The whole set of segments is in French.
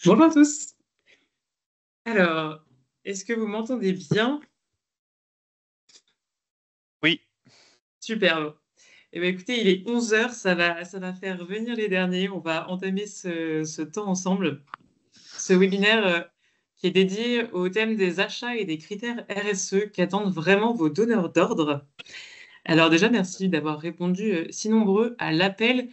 Bonjour à tous. Alors, est-ce que vous m'entendez bien? Oui, Superbe. Eh bien, écoutez, il est 11 heures, ça va faire venir les derniers. On va entamer ce temps ensemble. Ce webinaire qui est dédié au thème des achats et des critères RSE qu'attendent vraiment vos donneurs d'ordre. Alors déjà, merci d'avoir répondu si nombreux à l'appel.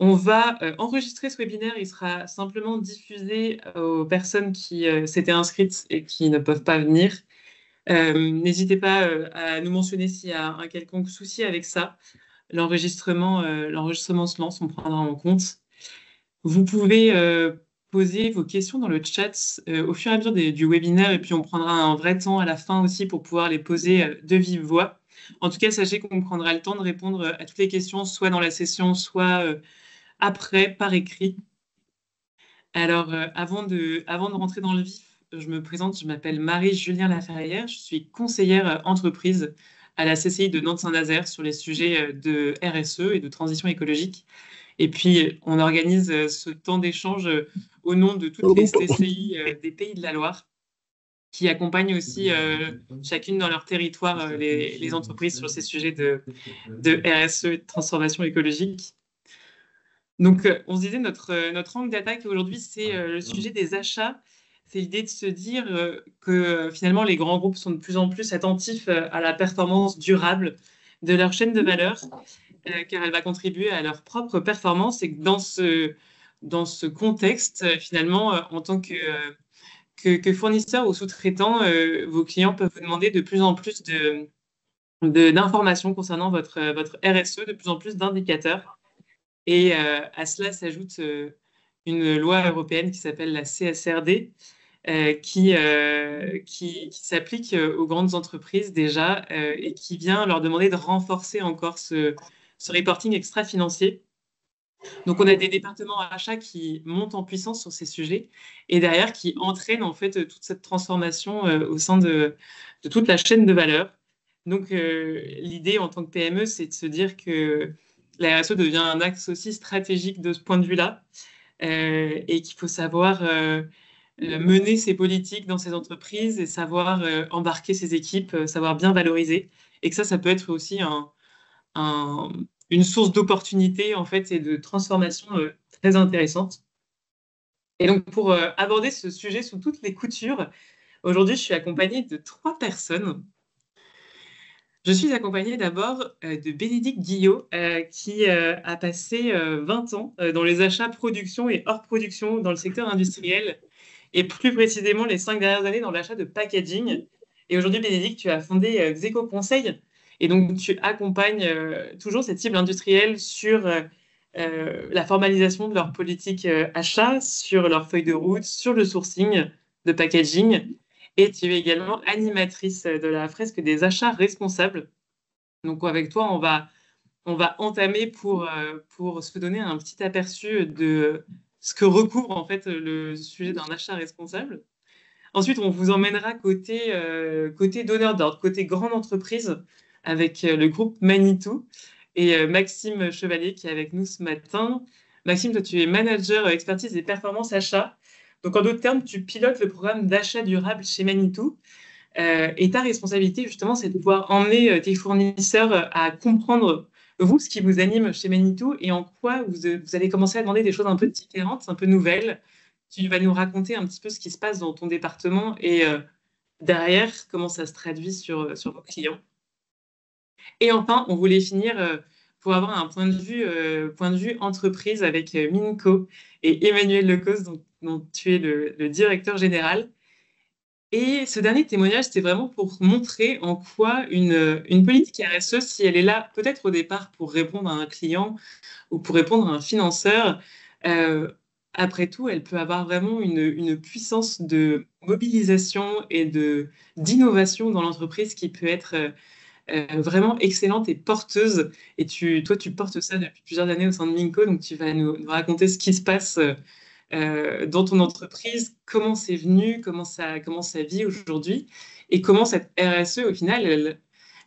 On va enregistrer ce webinaire. Il sera simplement diffusé aux personnes qui s'étaient inscrites et qui ne peuvent pas venir. N'hésitez pas à nous mentionner s'il y a un quelconque souci avec ça. L'enregistrement se lance, on prendra en compte. Vous pouvez poser vos questions dans le chat au fur et à mesure du webinaire et puis on prendra un vrai temps à la fin aussi pour pouvoir les poser de vive voix. En tout cas, sachez qu'on prendra le temps de répondre à toutes les questions, soit dans la session, soit après, par écrit. Alors, avant de rentrer dans le vif, je me présente, je m'appelle Marie-Julien Laferrière, je suis conseillère entreprise à la CCI de Nantes-Saint-Nazaire sur les sujets de RSE et de transition écologique. Et puis, on organise ce temps d'échange au nom de toutes les CCI des Pays de la Loire, qui accompagnent aussi chacune dans leur territoire les entreprises sur ces sujets de RSE et de transformation écologique. Donc, on se disait, notre angle d'attaque aujourd'hui, c'est le sujet des achats. C'est l'idée de se dire que finalement, les grands groupes sont de plus en plus attentifs à la performance durable de leur chaîne de valeur, car elle va contribuer à leur propre performance. Et que dans ce contexte, finalement, en tant que fournisseur ou sous-traitant, vos clients peuvent vous demander de plus en plus d'informations concernant votre RSE, de plus en plus d'indicateurs. Et à cela s'ajoute une loi européenne qui s'appelle la CSRD, qui s'applique aux grandes entreprises déjà et qui vient leur demander de renforcer encore ce reporting extra-financier. Donc, on a des départements achats qui montent en puissance sur ces sujets et derrière qui entraînent en fait toute cette transformation au sein de toute la chaîne de valeur. Donc, l'idée en tant que PME, c'est de se dire que la RSE devient un axe aussi stratégique de ce point de vue-là et qu'il faut savoir mener ses politiques dans ses entreprises et savoir embarquer ses équipes, savoir bien valoriser. Et que ça peut être aussi un- une source d'opportunité en fait et de transformation très intéressante. Et donc pour aborder ce sujet sous toutes les coutures, aujourd'hui je suis accompagnée de trois personnes. Je suis accompagnée d'abord de Bénédicte Guillot, qui a passé 20 ans dans les achats production et hors production dans le secteur industriel, et plus précisément les 5 dernières années dans l'achat de packaging. Et aujourd'hui, Bénédicte, tu as fondé Xeco Conseil, et donc tu accompagnes toujours cette cible industrielle sur la formalisation de leur politique achat, sur leur feuille de route, sur le sourcing de packaging. Et tu es également animatrice de la fresque des achats responsables. Donc avec toi, on va entamer pour se donner un petit aperçu de ce que recouvre en fait le sujet d'un achat responsable. Ensuite, on vous emmènera côté donneur d'ordre, côté grande entreprise, avec le groupe Manitou et Maxime Chevalier qui est avec nous ce matin. Maxime, toi, tu es manager expertise et performance achat. Donc, en d'autres termes, tu pilotes le programme d'achat durable chez Manitou. Et ta responsabilité, justement, c'est de pouvoir emmener tes fournisseurs à comprendre, vous, ce qui vous anime chez Manitou et en quoi vous allez commencer à demander des choses un peu différentes, un peu nouvelles. Tu vas nous raconter un petit peu ce qui se passe dans ton département et derrière, comment ça se traduit sur vos clients. Et enfin, on voulait finir pour avoir un point de vue entreprise avec Minco et Emmanuel Lecause, dont tu es le directeur général. Et ce dernier témoignage, c'était vraiment pour montrer en quoi une politique RSE, si elle est là peut-être au départ pour répondre à un client ou pour répondre à un financeur, euh, après tout, elle peut avoir vraiment une puissance de mobilisation et d'innovation dans l'entreprise qui peut être vraiment excellente et porteuse. Et toi, tu portes ça depuis plusieurs années au sein de Minco, donc tu vas nous raconter ce qui se passe dans ton entreprise, comment c'est venu, comment ça vit aujourd'hui, et comment cette RSE, au final,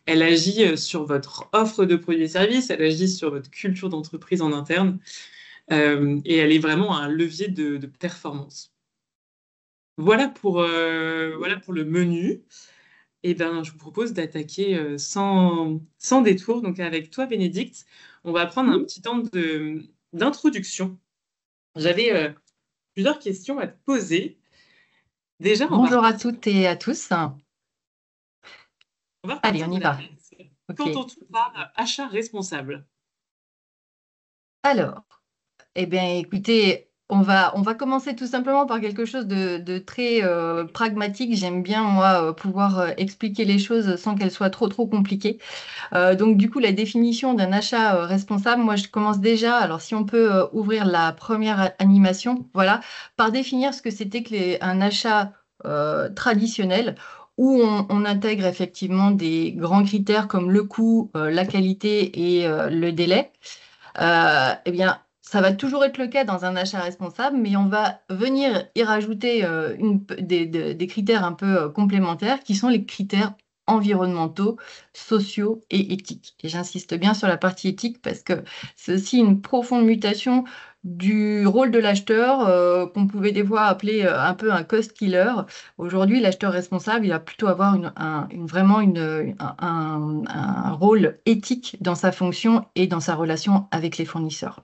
elle agit sur votre offre de produits et services, elle agit sur votre culture d'entreprise en interne, et elle est vraiment un levier de performance. voilà pour le menu. Eh ben, je vous propose d'attaquer sans détour. Donc, avec toi, Bénédicte, on va prendre un petit temps d'introduction. J'avais plusieurs questions à te poser. Déjà, Bonjour à toutes et à tous. on va Allez, repartir on de y la va. base. OK. Qu'entends-tu par achat responsable? Alors, eh bien, écoutez, on va commencer tout simplement par quelque chose de très pragmatique. J'aime bien, moi, pouvoir expliquer les choses sans qu'elles soient trop compliquées. Donc, du coup, la définition d'un achat responsable, moi, je commence déjà. Alors, si on peut ouvrir la première animation, voilà, par définir ce que c'était un achat traditionnel, où on intègre effectivement des grands critères comme le coût, la qualité et le délai. Eh bien, ça va toujours être le cas dans un achat responsable, mais on va venir y rajouter des critères un peu complémentaires qui sont les critères environnementaux, sociaux et éthiques. Et j'insiste bien sur la partie éthique parce que c'est aussi une profonde mutation du rôle de l'acheteur qu'on pouvait des fois appeler un peu un cost killer. Aujourd'hui, l'acheteur responsable, il va plutôt avoir vraiment un rôle éthique dans sa fonction et dans sa relation avec les fournisseurs.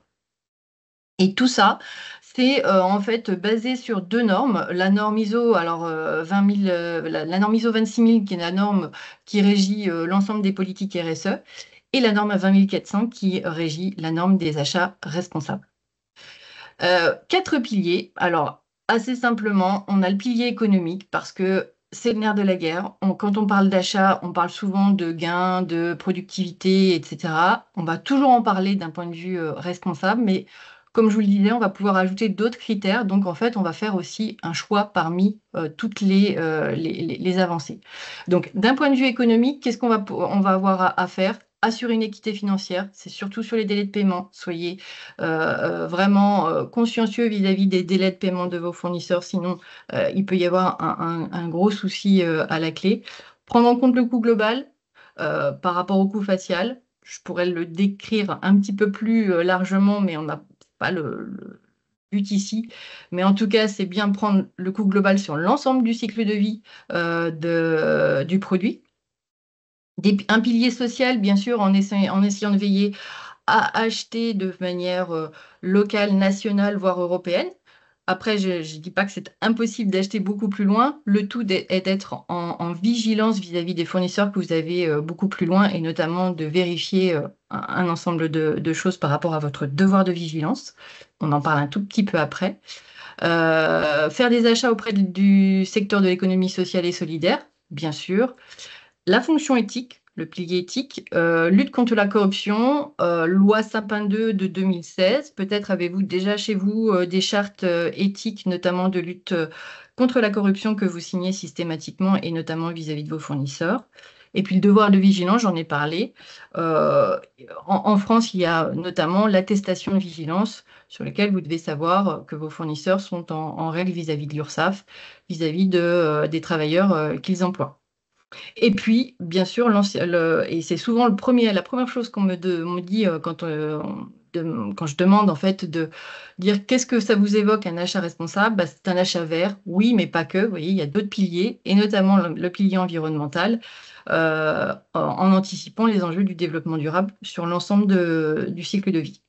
Et tout ça, c'est en fait basé sur deux normes. La norme ISO, alors 20 000, la norme ISO 26 000, qui est la norme qui régit l'ensemble des politiques RSE, et la norme 20 400 qui régit la norme des achats responsables. Quatre piliers. Alors, assez simplement, on a le pilier économique parce que c'est le nerf de la guerre. Quand on parle d'achat, on parle souvent de gains, de productivité, etc. On va toujours en parler d'un point de vue responsable, mais comme je vous le disais, on va pouvoir ajouter d'autres critères. Donc, en fait, on va faire aussi un choix parmi toutes les avancées. Donc, d'un point de vue économique, qu'est-ce on va avoir à faire? Assurer une équité financière, c'est surtout sur les délais de paiement. Soyez vraiment consciencieux vis-à-vis des délais de paiement de vos fournisseurs, sinon il peut y avoir un gros souci à la clé. Prendre en compte le coût global par rapport au coût facial. Je pourrais le décrire un petit peu plus largement, mais on n'a pas le but ici. Mais en tout cas, c'est bien prendre le coût global sur l'ensemble du cycle de vie du produit. Un pilier social, bien sûr, en essayant de veiller à acheter de manière locale, nationale, voire européenne. Après, je ne dis pas que c'est impossible d'acheter beaucoup plus loin. Le tout est d'être en vigilance vis-à-vis des fournisseurs que vous avez beaucoup plus loin et notamment de vérifier un ensemble de choses par rapport à votre devoir de vigilance. On en parle un tout petit peu après. Faire des achats auprès du secteur de l'économie sociale et solidaire, bien sûr. La fonction éthique, le pilier éthique, lutte contre la corruption, loi Sapin 2 de 2016. Peut-être avez-vous déjà chez vous des chartes éthiques, notamment de lutte contre la corruption que vous signez systématiquement et notamment vis-à-vis de vos fournisseurs. Et puis le devoir de vigilance, j'en ai parlé. Euh, en France, il y a notamment l'attestation de vigilance sur laquelle vous devez savoir que vos fournisseurs sont en règle vis-à-vis de l'URSSAF, vis-à-vis des travailleurs qu'ils emploient. Et puis, bien sûr, et c'est souvent la première chose qu'on me dit quand je demande en fait de dire qu'est-ce que ça vous évoque un achat responsable? Bah, c'est un achat vert, oui, mais pas que. Vous voyez, il y a d'autres piliers, et notamment le pilier environnemental, en anticipant les enjeux du développement durable sur l'ensemble du cycle de vie.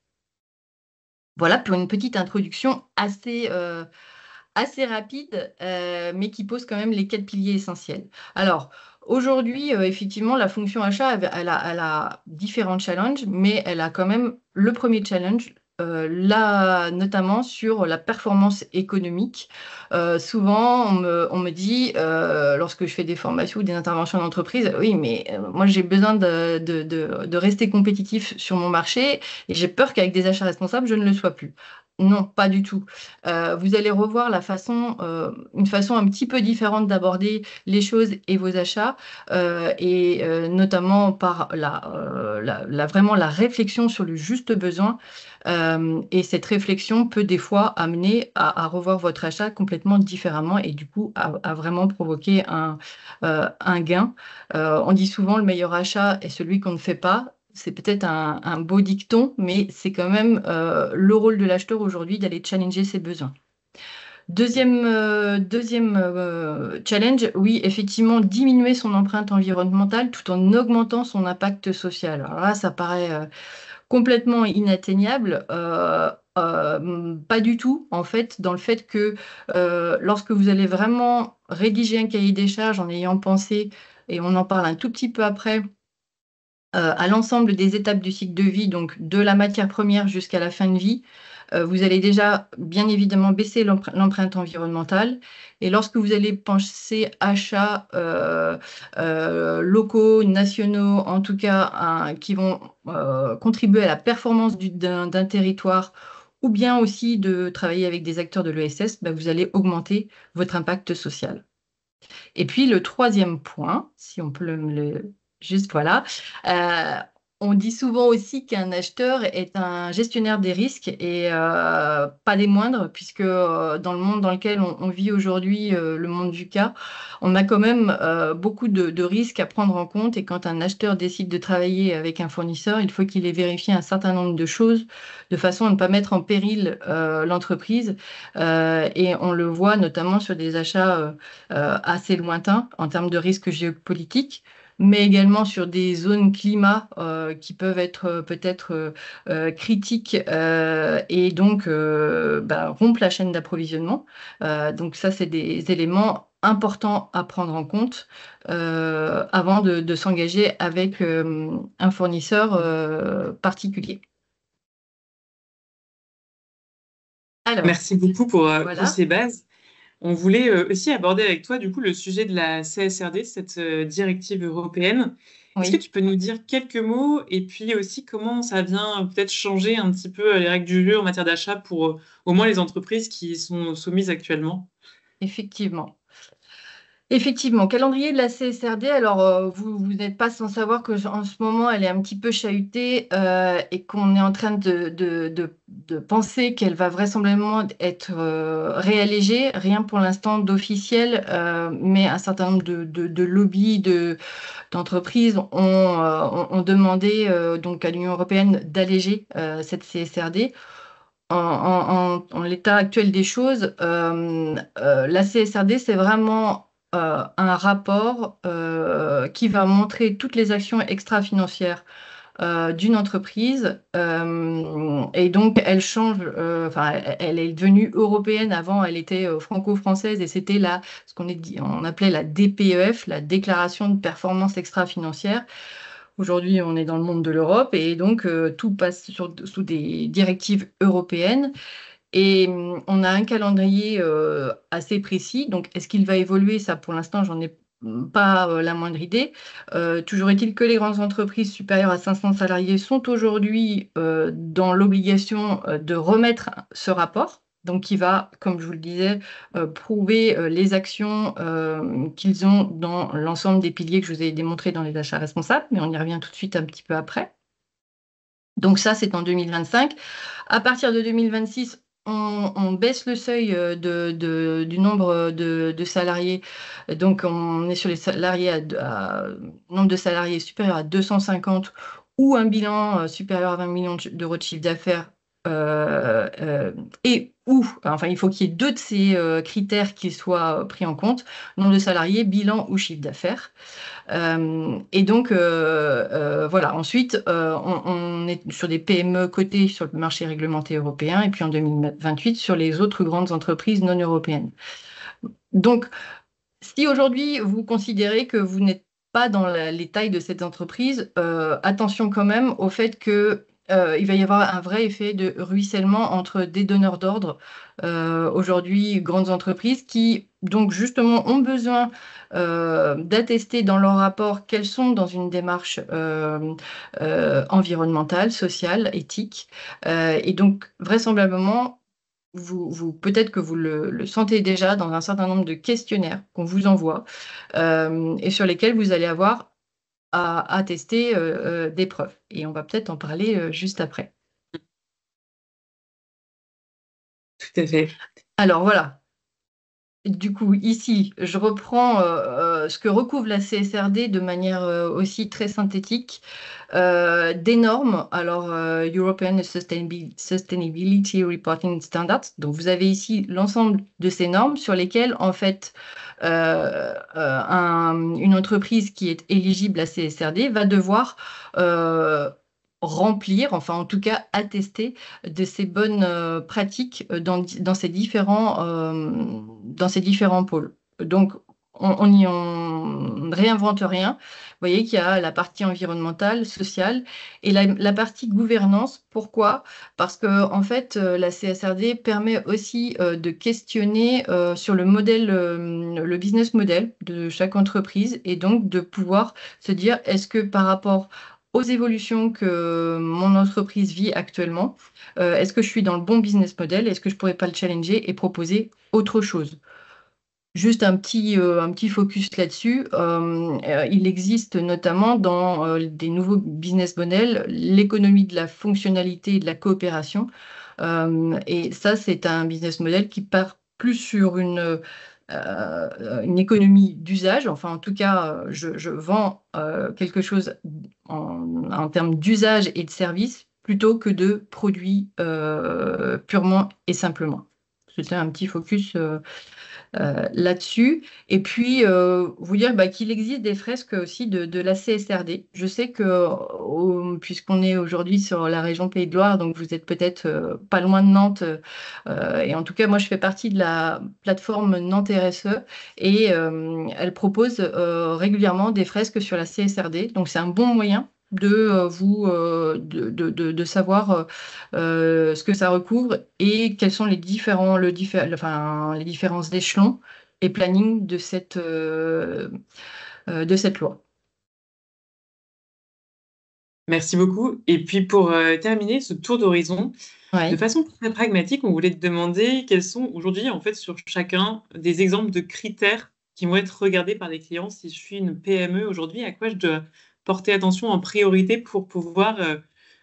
Voilà pour une petite introduction assez rapide, mais qui pose quand même les quatre piliers essentiels. Alors, aujourd'hui, effectivement, la fonction achat, elle a différents challenges, mais elle a quand même le premier challenge, là, notamment sur la performance économique. Souvent, on me dit, lorsque je fais des formations ou des interventions d'entreprise, oui, mais moi, j'ai besoin de rester compétitif sur mon marché et j'ai peur qu'avec des achats responsables, je ne le sois plus. Non, pas du tout. Vous allez revoir une façon un petit peu différente d'aborder les choses et vos achats, et notamment par vraiment la réflexion sur le juste besoin. Et cette réflexion peut des fois amener à revoir votre achat complètement différemment et du coup à vraiment provoquer un gain. On dit souvent le meilleur achat est celui qu'on ne fait pas. C'est peut-être un beau dicton, mais c'est quand même le rôle de l'acheteur aujourd'hui d'aller challenger ses besoins. Deuxième challenge, oui, effectivement, diminuer son empreinte environnementale tout en augmentant son impact social. Alors là, ça paraît complètement inatteignable. Pas du tout, en fait, dans le fait que lorsque vous allez vraiment rédiger un cahier des charges en ayant pensé, et on en parle un tout petit peu après, à l'ensemble des étapes du cycle de vie, donc de la matière première jusqu'à la fin de vie, vous allez déjà bien évidemment baisser l'empreinte environnementale. Et lorsque vous allez penser achats locaux, nationaux, en tout cas qui vont contribuer à la performance d'un territoire, ou bien aussi de travailler avec des acteurs de l'ESS, bah, vous allez augmenter votre impact social. Et puis le troisième point, si on peut juste voilà, euh, on dit souvent aussi qu'un acheteur est un gestionnaire des risques et pas des moindres, puisque dans le monde dans lequel on vit aujourd'hui, le monde du cas, on a quand même beaucoup de risques à prendre en compte. Et quand un acheteur décide de travailler avec un fournisseur, il faut qu'il ait vérifié un certain nombre de choses de façon à ne pas mettre en péril l'entreprise. Et on le voit notamment sur des achats assez lointains en termes de risques géopolitiques, mais également sur des zones climat qui peuvent être peut-être critiques et donc bah, rompre la chaîne d'approvisionnement. Donc ça, c'est des éléments importants à prendre en compte avant de s'engager avec un fournisseur particulier. Alors, Merci beaucoup pour voilà. ces bases. On voulait aussi aborder avec toi, du coup, le sujet de la CSRD, cette directive européenne. Est-ce que Oui. tu peux nous dire quelques mots et puis aussi comment ça vient peut-être changer un petit peu les règles du jeu en matière d'achat pour au moins les entreprises qui y sont soumises actuellement? Effectivement. Effectivement, calendrier de la CSRD, alors vous n'êtes pas sans savoir que en ce moment elle est un petit peu chahutée et qu'on est en train de penser qu'elle va vraisemblablement être réallégée, rien pour l'instant d'officiel, mais un certain nombre de lobbies, d'entreprises ont demandé donc à l'Union européenne d'alléger cette CSRD. En l'état actuel des choses, la CSRD, c'est vraiment un rapport qui va montrer toutes les actions extra-financières d'une entreprise. Et donc, elle change, enfin, elle est devenue européenne. Avant, elle était franco-française et c'était ce on appelait la DPEF, la Déclaration de performance extra-financière. Aujourd'hui, on est dans le monde de l'Europe et donc tout passe sous des directives européennes. Et on a un calendrier assez précis. Donc, est-ce qu'il va évoluer? Ça, pour l'instant, j'en ai pas la moindre idée. Toujours est-il que les grandes entreprises supérieures à 500 salariés sont aujourd'hui dans l'obligation de remettre ce rapport. Donc, qui va, comme je vous le disais, prouver les actions qu'ils ont dans l'ensemble des piliers que je vous ai démontrés dans les achats responsables. Mais on y revient tout de suite un petit peu après. Donc ça, c'est en 2025. À partir de 2026, on baisse le seuil du nombre de salariés. Donc, on est sur les salariés nombre de salariés supérieur à 250 ou un bilan supérieur à 20 millions d'euros de chiffre d'affaires. Et ou, enfin, il faut qu'il y ait deux de ces critères qui soient pris en compte, nombre de salariés, bilan ou chiffre d'affaires. Et donc, voilà. Ensuite, on est sur des PME cotées sur le marché réglementé européen et puis en 2028 sur les autres grandes entreprises non européennes. Donc, si aujourd'hui vous considérez que vous n'êtes pas dans les tailles de cette entreprise, attention quand même au fait que il va y avoir un vrai effet de ruissellement entre des donneurs d'ordre, aujourd'hui grandes entreprises, qui donc justement ont besoin d'attester dans leur rapport qu'elles sont dans une démarche environnementale, sociale, éthique. Et donc vraisemblablement, peut-être que vous le sentez déjà dans un certain nombre de questionnaires qu'on vous envoie et sur lesquels vous allez avoir à tester des preuves. Et on va peut-être en parler juste après. Tout à fait. Alors voilà. du coup, ici, je reprends ce que recouvre la CSRD de manière aussi très synthétique. Des normes, alors European Sustainability Reporting Standards. Donc, vous avez ici l'ensemble de ces normes sur lesquelles, en fait, une entreprise qui est éligible à CSRD va devoir remplir, enfin en tout cas attester de ces bonnes pratiques dans ces différents pôles. Donc, on ne réinvente rien. Vous voyez qu'il y a la partie environnementale, sociale et la partie gouvernance. Pourquoi? Parce que en fait, la CSRD permet aussi de questionner sur le modèle, le business model de chaque entreprise et donc de pouvoir se dire est-ce que par rapport aux évolutions que mon entreprise vit actuellement, est-ce que je suis dans le bon business model? Est-ce que je pourrais pas le challenger et proposer autre chose? Juste un petit focus là-dessus. Il existe notamment dans des nouveaux business models l'économie de la fonctionnalité et de la coopération. Et ça, c'est un business model qui part plus sur une économie d'usage. Enfin, en tout cas, je vends quelque chose en termes d'usage et de service plutôt que de produits purement et simplement. C'était un petit focus là-dessus. Et puis, vous dire qu'il existe des fresques aussi de la CSRD. Je sais que, puisqu'on est aujourd'hui sur la région Pays de Loire, donc vous êtes peut-être pas loin de Nantes, et en tout cas, moi, je fais partie de la plateforme Nantes RSE, et elle propose régulièrement des fresques sur la CSRD. Donc, c'est un bon moyen de savoir ce que ça recouvre et quels sont les différents échelons et planning de cette loi. Merci beaucoup. Et puis pour terminer ce tour d'horizon, de Ouais, façon très pragmatique, on voulait te demander quels sont aujourd'hui, en fait, sur chacun, des exemples de critères qui vont être regardés par les clients. Si je suis une PME aujourd'hui, à quoi je dois porter attention en priorité pour pouvoir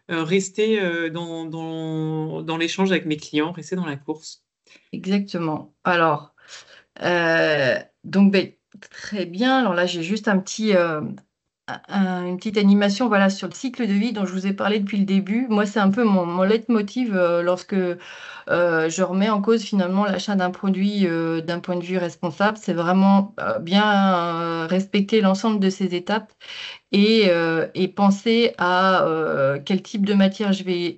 rester dans l'échange avec mes clients, rester dans la course. exactement. Alors, donc, très bien. Alors là, j'ai juste une petite animation voilà, sur le cycle de vie dont je vous ai parlé depuis le début. Moi, c'est un peu mon leitmotiv lorsque je remets en cause finalement l'achat d'un produit d'un point de vue responsable. C'est vraiment bien respecter l'ensemble de ces étapes et penser à quel type de matière je vais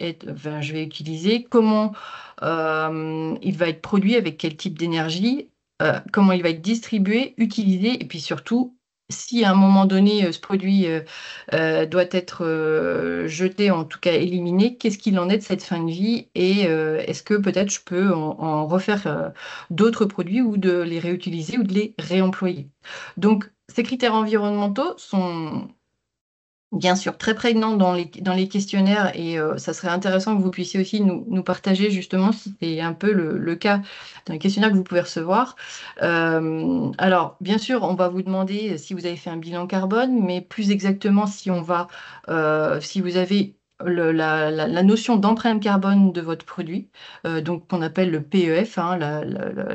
utiliser, comment il va être produit, avec quel type d'énergie, comment il va être distribué, utilisé, et puis surtout, si à un moment donné ce produit doit être jeté, en tout cas éliminé, qu'est-ce qu'il en est de cette fin de vie et est-ce que peut-être je peux en refaire d'autres produits ou de les réutiliser ou de les réemployer. Donc, ces critères environnementaux sont bien sûr très prégnant dans les questionnaires et ça serait intéressant que vous puissiez aussi nous partager justement si c'est un peu le cas d'un questionnaire que vous pouvez recevoir. Alors, bien sûr, on va vous demander si vous avez fait un bilan carbone, mais plus exactement si vous avez la notion d'empreinte carbone de votre produit, donc qu'on appelle le PEF, hein,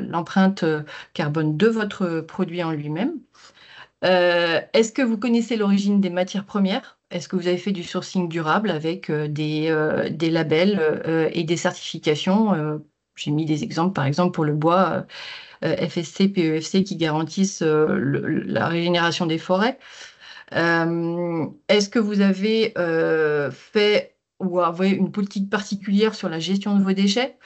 l'empreinte carbone de votre produit en lui-même. Est-ce que vous connaissez l'origine des matières premières? Est-ce que vous avez fait du sourcing durable avec des labels et des certifications? J'ai mis des exemples, par exemple, pour le bois, FSC, PEFC, qui garantissent la régénération des forêts. Est-ce que vous avez fait ou avez une politique particulière sur la gestion de vos déchets?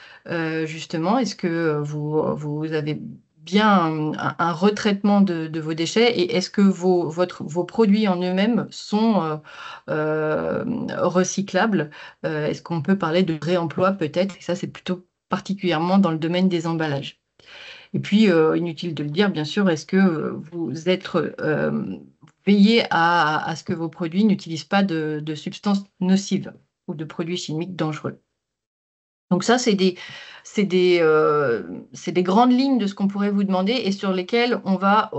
Justement, est-ce que vous avez bien un retraitement de vos déchets et est-ce que vos produits en eux-mêmes sont recyclables? Est-ce qu'on peut parler de réemploi peut-être? Et ça, c'est plutôt particulièrement dans le domaine des emballages. Et puis, inutile de le dire, bien sûr, est-ce que vous êtes veillez à ce que vos produits n'utilisent pas de substances nocives ou de produits chimiques dangereux? Donc ça, c'est c'est des grandes lignes de ce qu'on pourrait vous demander et sur lesquelles on va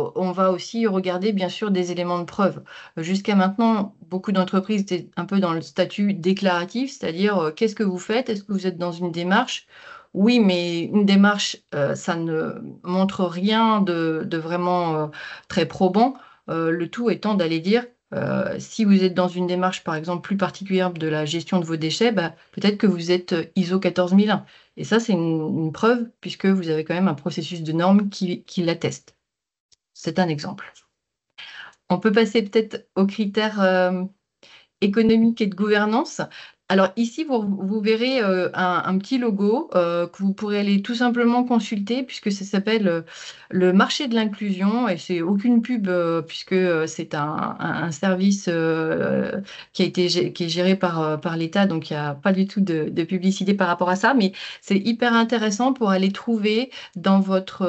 aussi regarder bien sûr des éléments de preuve. Jusqu'à maintenant, beaucoup d'entreprises étaient un peu dans le statut déclaratif, c'est-à-dire qu'est-ce que vous faites? Est-ce que vous êtes dans une démarche? Oui, mais une démarche, ça ne montre rien de vraiment très probant. Le tout étant d'aller dire, si vous êtes dans une démarche, par exemple, plus particulière de la gestion de vos déchets, bah, peut-être que vous êtes ISO 14001. Et ça, c'est une preuve, puisque vous avez quand même un processus de normes qui l'atteste. C'est un exemple. On peut passer peut-être aux critères économique et de gouvernance. Alors ici, vous verrez un petit logo que vous pourrez aller tout simplement consulter puisque ça s'appelle le marché de l'inclusion et c'est aucune pub puisque c'est un service qui est géré par l'État, donc il n'y a pas du tout de publicité par rapport à ça, mais c'est hyper intéressant pour aller trouver dans votre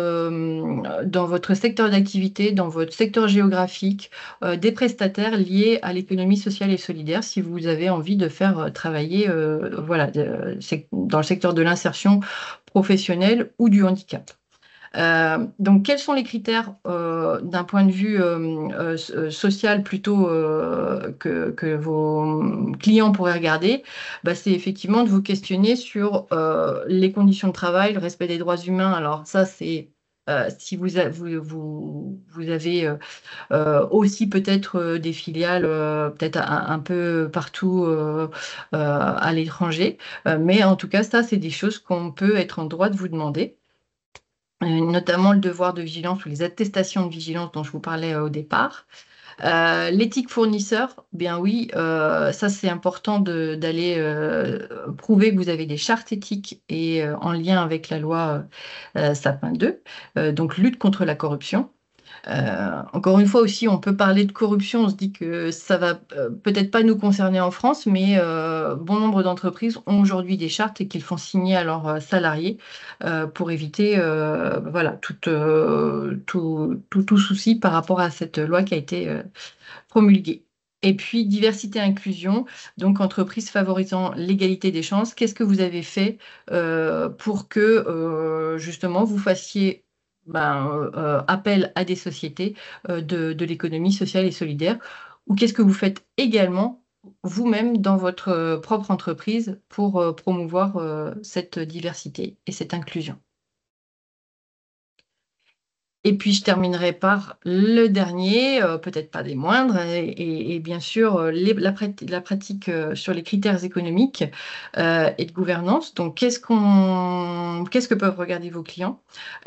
secteur d'activité, dans votre secteur géographique, des prestataires liés à l'économie sociale et solidaire si vous avez envie de faire travailler voilà, dans le secteur de l'insertion professionnelle ou du handicap. Donc, quels sont les critères d'un point de vue social plutôt que vos clients pourraient regarder? Bah, c'est effectivement de vous questionner sur les conditions de travail, le respect des droits humains. Alors ça, c'est si vous avez aussi peut-être des filiales peut-être un peu partout à l'étranger. Mais en tout cas, ça, c'est des choses qu'on peut être en droit de vous demander. Notamment le devoir de vigilance ou les attestations de vigilance dont je vous parlais au départ. L'éthique fournisseur, bien oui, ça c'est important d'aller prouver que vous avez des chartes éthiques et en lien avec la loi Sapin 2, donc lutte contre la corruption. Encore une fois aussi, on peut parler de corruption. On se dit que ça va peut-être pas nous concerner en France, mais bon nombre d'entreprises ont aujourd'hui des chartes et qu'ils font signer à leurs salariés pour éviter voilà, tout souci par rapport à cette loi qui a été promulguée. Et puis, diversité et inclusion, donc entreprise favorisant l'égalité des chances. Qu'est-ce que vous avez fait pour que justement vous fassiez appel à des sociétés de l'économie sociale et solidaire? Ou qu'est-ce que vous faites également vous-même dans votre propre entreprise pour promouvoir cette diversité et cette inclusion? Et puis, je terminerai par le dernier, peut-être pas des moindres, et bien sûr, la pratique sur les critères économiques et de gouvernance. Donc, qu'est-ce que peuvent regarder vos clients?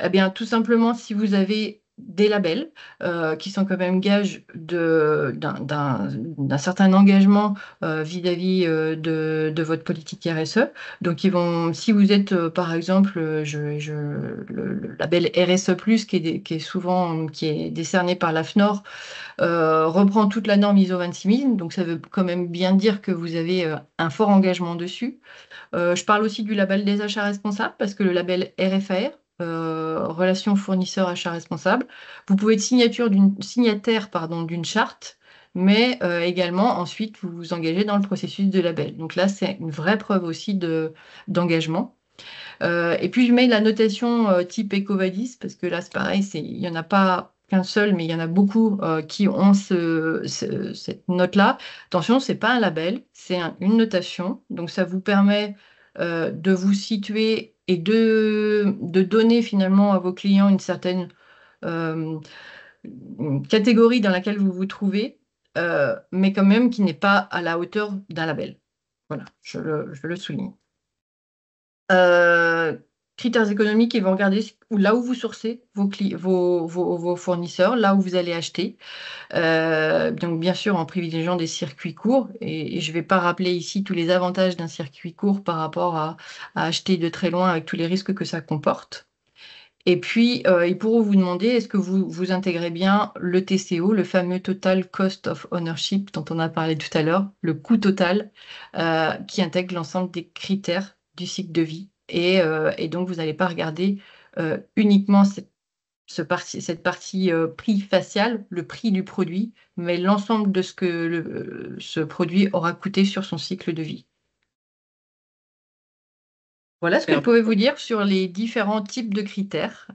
Eh bien, tout simplement, si vous avez des labels qui sont quand même gages d'un certain engagement vis-à-vis de votre politique RSE. Donc, si vous êtes, par exemple, le label RSE+, qui est décerné par l'AFNOR, reprend toute la norme ISO 26000. Donc, ça veut quand même bien dire que vous avez un fort engagement dessus. Je parle aussi du label des achats responsables, parce que le label RFAR, Relations fournisseurs achats responsables, vous pouvez être signataire d'une charte, mais également ensuite vous vous engagez dans le processus de label. Donc là, c'est une vraie preuve aussi d'engagement. Et puis je mets la notation type EcoVadis, parce que là, c'est pareil, il n'y en a pas qu'un seul, mais il y en a beaucoup qui ont cette note-là. Attention, c'est pas un label, c'est une notation. Donc ça vous permet de vous situer et de donner finalement à vos clients une certaine euh, catégorie dans laquelle vous vous trouvez, mais quand même qui n'est pas à la hauteur d'un label. Voilà, je le souligne. Euh, Critères économiques, ils vont regarder là où vous sourcez vos fournisseurs, là où vous allez acheter. Donc, bien sûr, en privilégiant des circuits courts. Et je ne vais pas rappeler ici tous les avantages d'un circuit court par rapport à acheter de très loin avec tous les risques que ça comporte. Et puis, ils pourront vous demander, est-ce que vous intégrez bien le TCO, le fameux Total Cost of Ownership dont on a parlé tout à l'heure, le coût total, qui intègre l'ensemble des critères du cycle de vie. Et donc, vous n'allez pas regarder uniquement cette partie prix facial, le prix du produit, mais l'ensemble de ce que ce produit aura coûté sur son cycle de vie. Voilà ce que je pouvais vous dire sur les différents types de critères.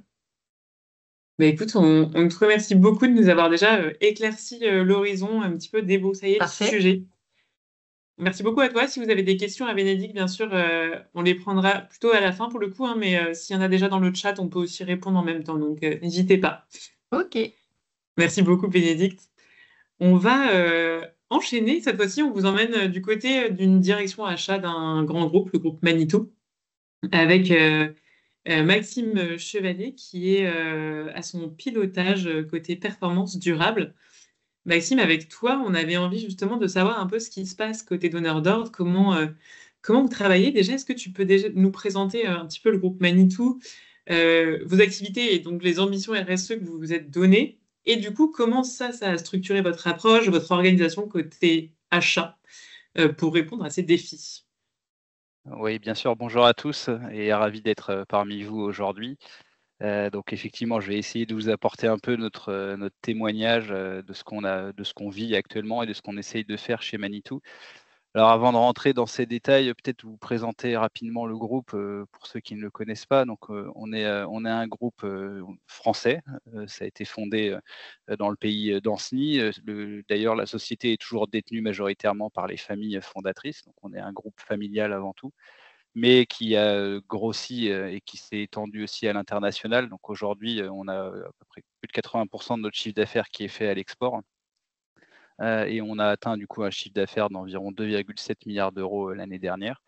Mais écoute, on te remercie beaucoup de nous avoir déjà éclairci l'horizon, un petit peu débroussaillé le Parfait. sujet. Merci beaucoup à toi. Si vous avez des questions à Bénédicte, bien sûr, on les prendra plutôt à la fin pour le coup, hein, mais s'il y en a déjà dans le chat, on peut aussi répondre en même temps, donc n'hésitez pas. Ok. Merci beaucoup, Bénédicte. On va enchaîner. Cette fois-ci, on vous emmène du côté d'une direction achat d'un grand groupe, le groupe Manitou, avec Maxime Chevalier qui est à son pilotage côté performance durable. Maxime, avec toi, on avait envie justement de savoir un peu ce qui se passe côté donneur d'ordre, comment vous travaillez. Déjà, est-ce que tu peux déjà nous présenter un petit peu le groupe Manitou, vos activités et donc les ambitions RSE que vous vous êtes données, et du coup, comment ça a structuré votre approche, votre organisation côté achat pour répondre à ces défis? Oui, bien sûr. Bonjour à tous et ravi d'être parmi vous aujourd'hui. Donc effectivement, je vais essayer de vous apporter un peu notre témoignage de ce qu'on vit actuellement et de ce qu'on essaye de faire chez Manitou. Alors avant de rentrer dans ces détails, peut-être vous présenter rapidement le groupe pour ceux qui ne le connaissent pas. Donc on est un groupe français. Ça a été fondé dans le pays d'Anceny. D'ailleurs, la société est toujours détenue majoritairement par les familles fondatrices. Donc on est un groupe familial avant tout, mais qui a grossi et qui s'est étendu aussi à l'international. Donc aujourd'hui, on a à peu près plus de 80 de notre chiffre d'affaires qui est fait à l'export. Et on a atteint du coup un chiffre d'affaires d'environ 2,7 milliards d'euros l'année dernière.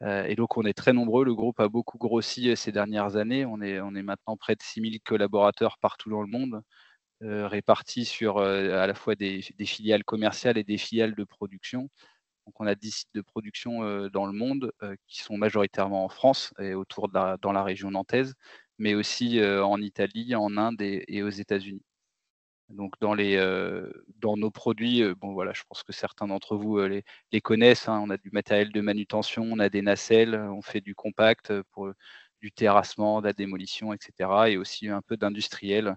Et donc on est très nombreux. Le groupe a beaucoup grossi ces dernières années. On est maintenant près de 6 000 collaborateurs partout dans le monde, répartis sur à la fois des filiales commerciales et des filiales de production. Donc on a 10 sites de production dans le monde qui sont majoritairement en France et dans la région nantaise, mais aussi en Italie, en Inde et aux États-Unis. Donc dans nos produits, bon voilà, je pense que certains d'entre vous les connaissent, hein. On a du matériel de manutention, on a des nacelles, on fait du compact pour du terrassement, de la démolition, et cetera, et aussi un peu d'industriel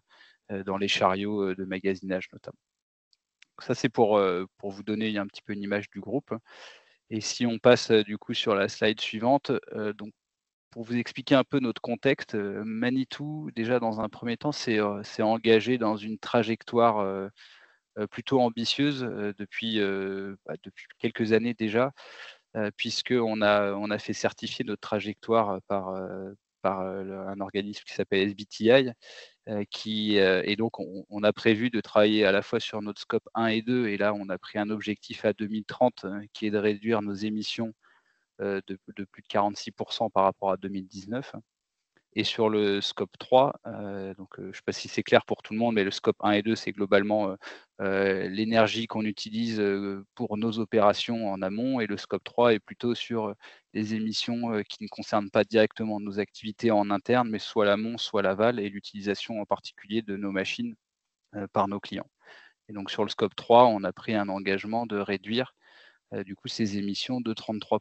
dans les chariots de magasinage notamment. Ça, c'est pour vous donner un petit peu une image du groupe. Et si on passe, du coup sur la slide suivante, donc pour vous expliquer un peu notre contexte, Manitou, déjà dans un premier temps, s'est engagé dans une trajectoire, plutôt ambitieuse, depuis quelques années déjà, puisqu'on a fait certifier notre trajectoire par un organisme qui s'appelle SBTi. Et donc on a prévu de travailler à la fois sur notre scope 1 et 2, et là on a pris un objectif à 2030, qui est de réduire nos émissions de plus de 46 par rapport à 2019. Et sur le scope 3, je ne sais pas si c'est clair pour tout le monde, mais le scope 1 et 2, c'est globalement l'énergie qu'on utilise pour nos opérations en amont, et le scope 3 est plutôt sur les émissions qui ne concernent pas directement nos activités en interne, mais soit l'amont, soit l'aval, et l'utilisation en particulier de nos machines par nos clients. Et donc sur le scope 3, on a pris un engagement de réduire du coup ces émissions de 33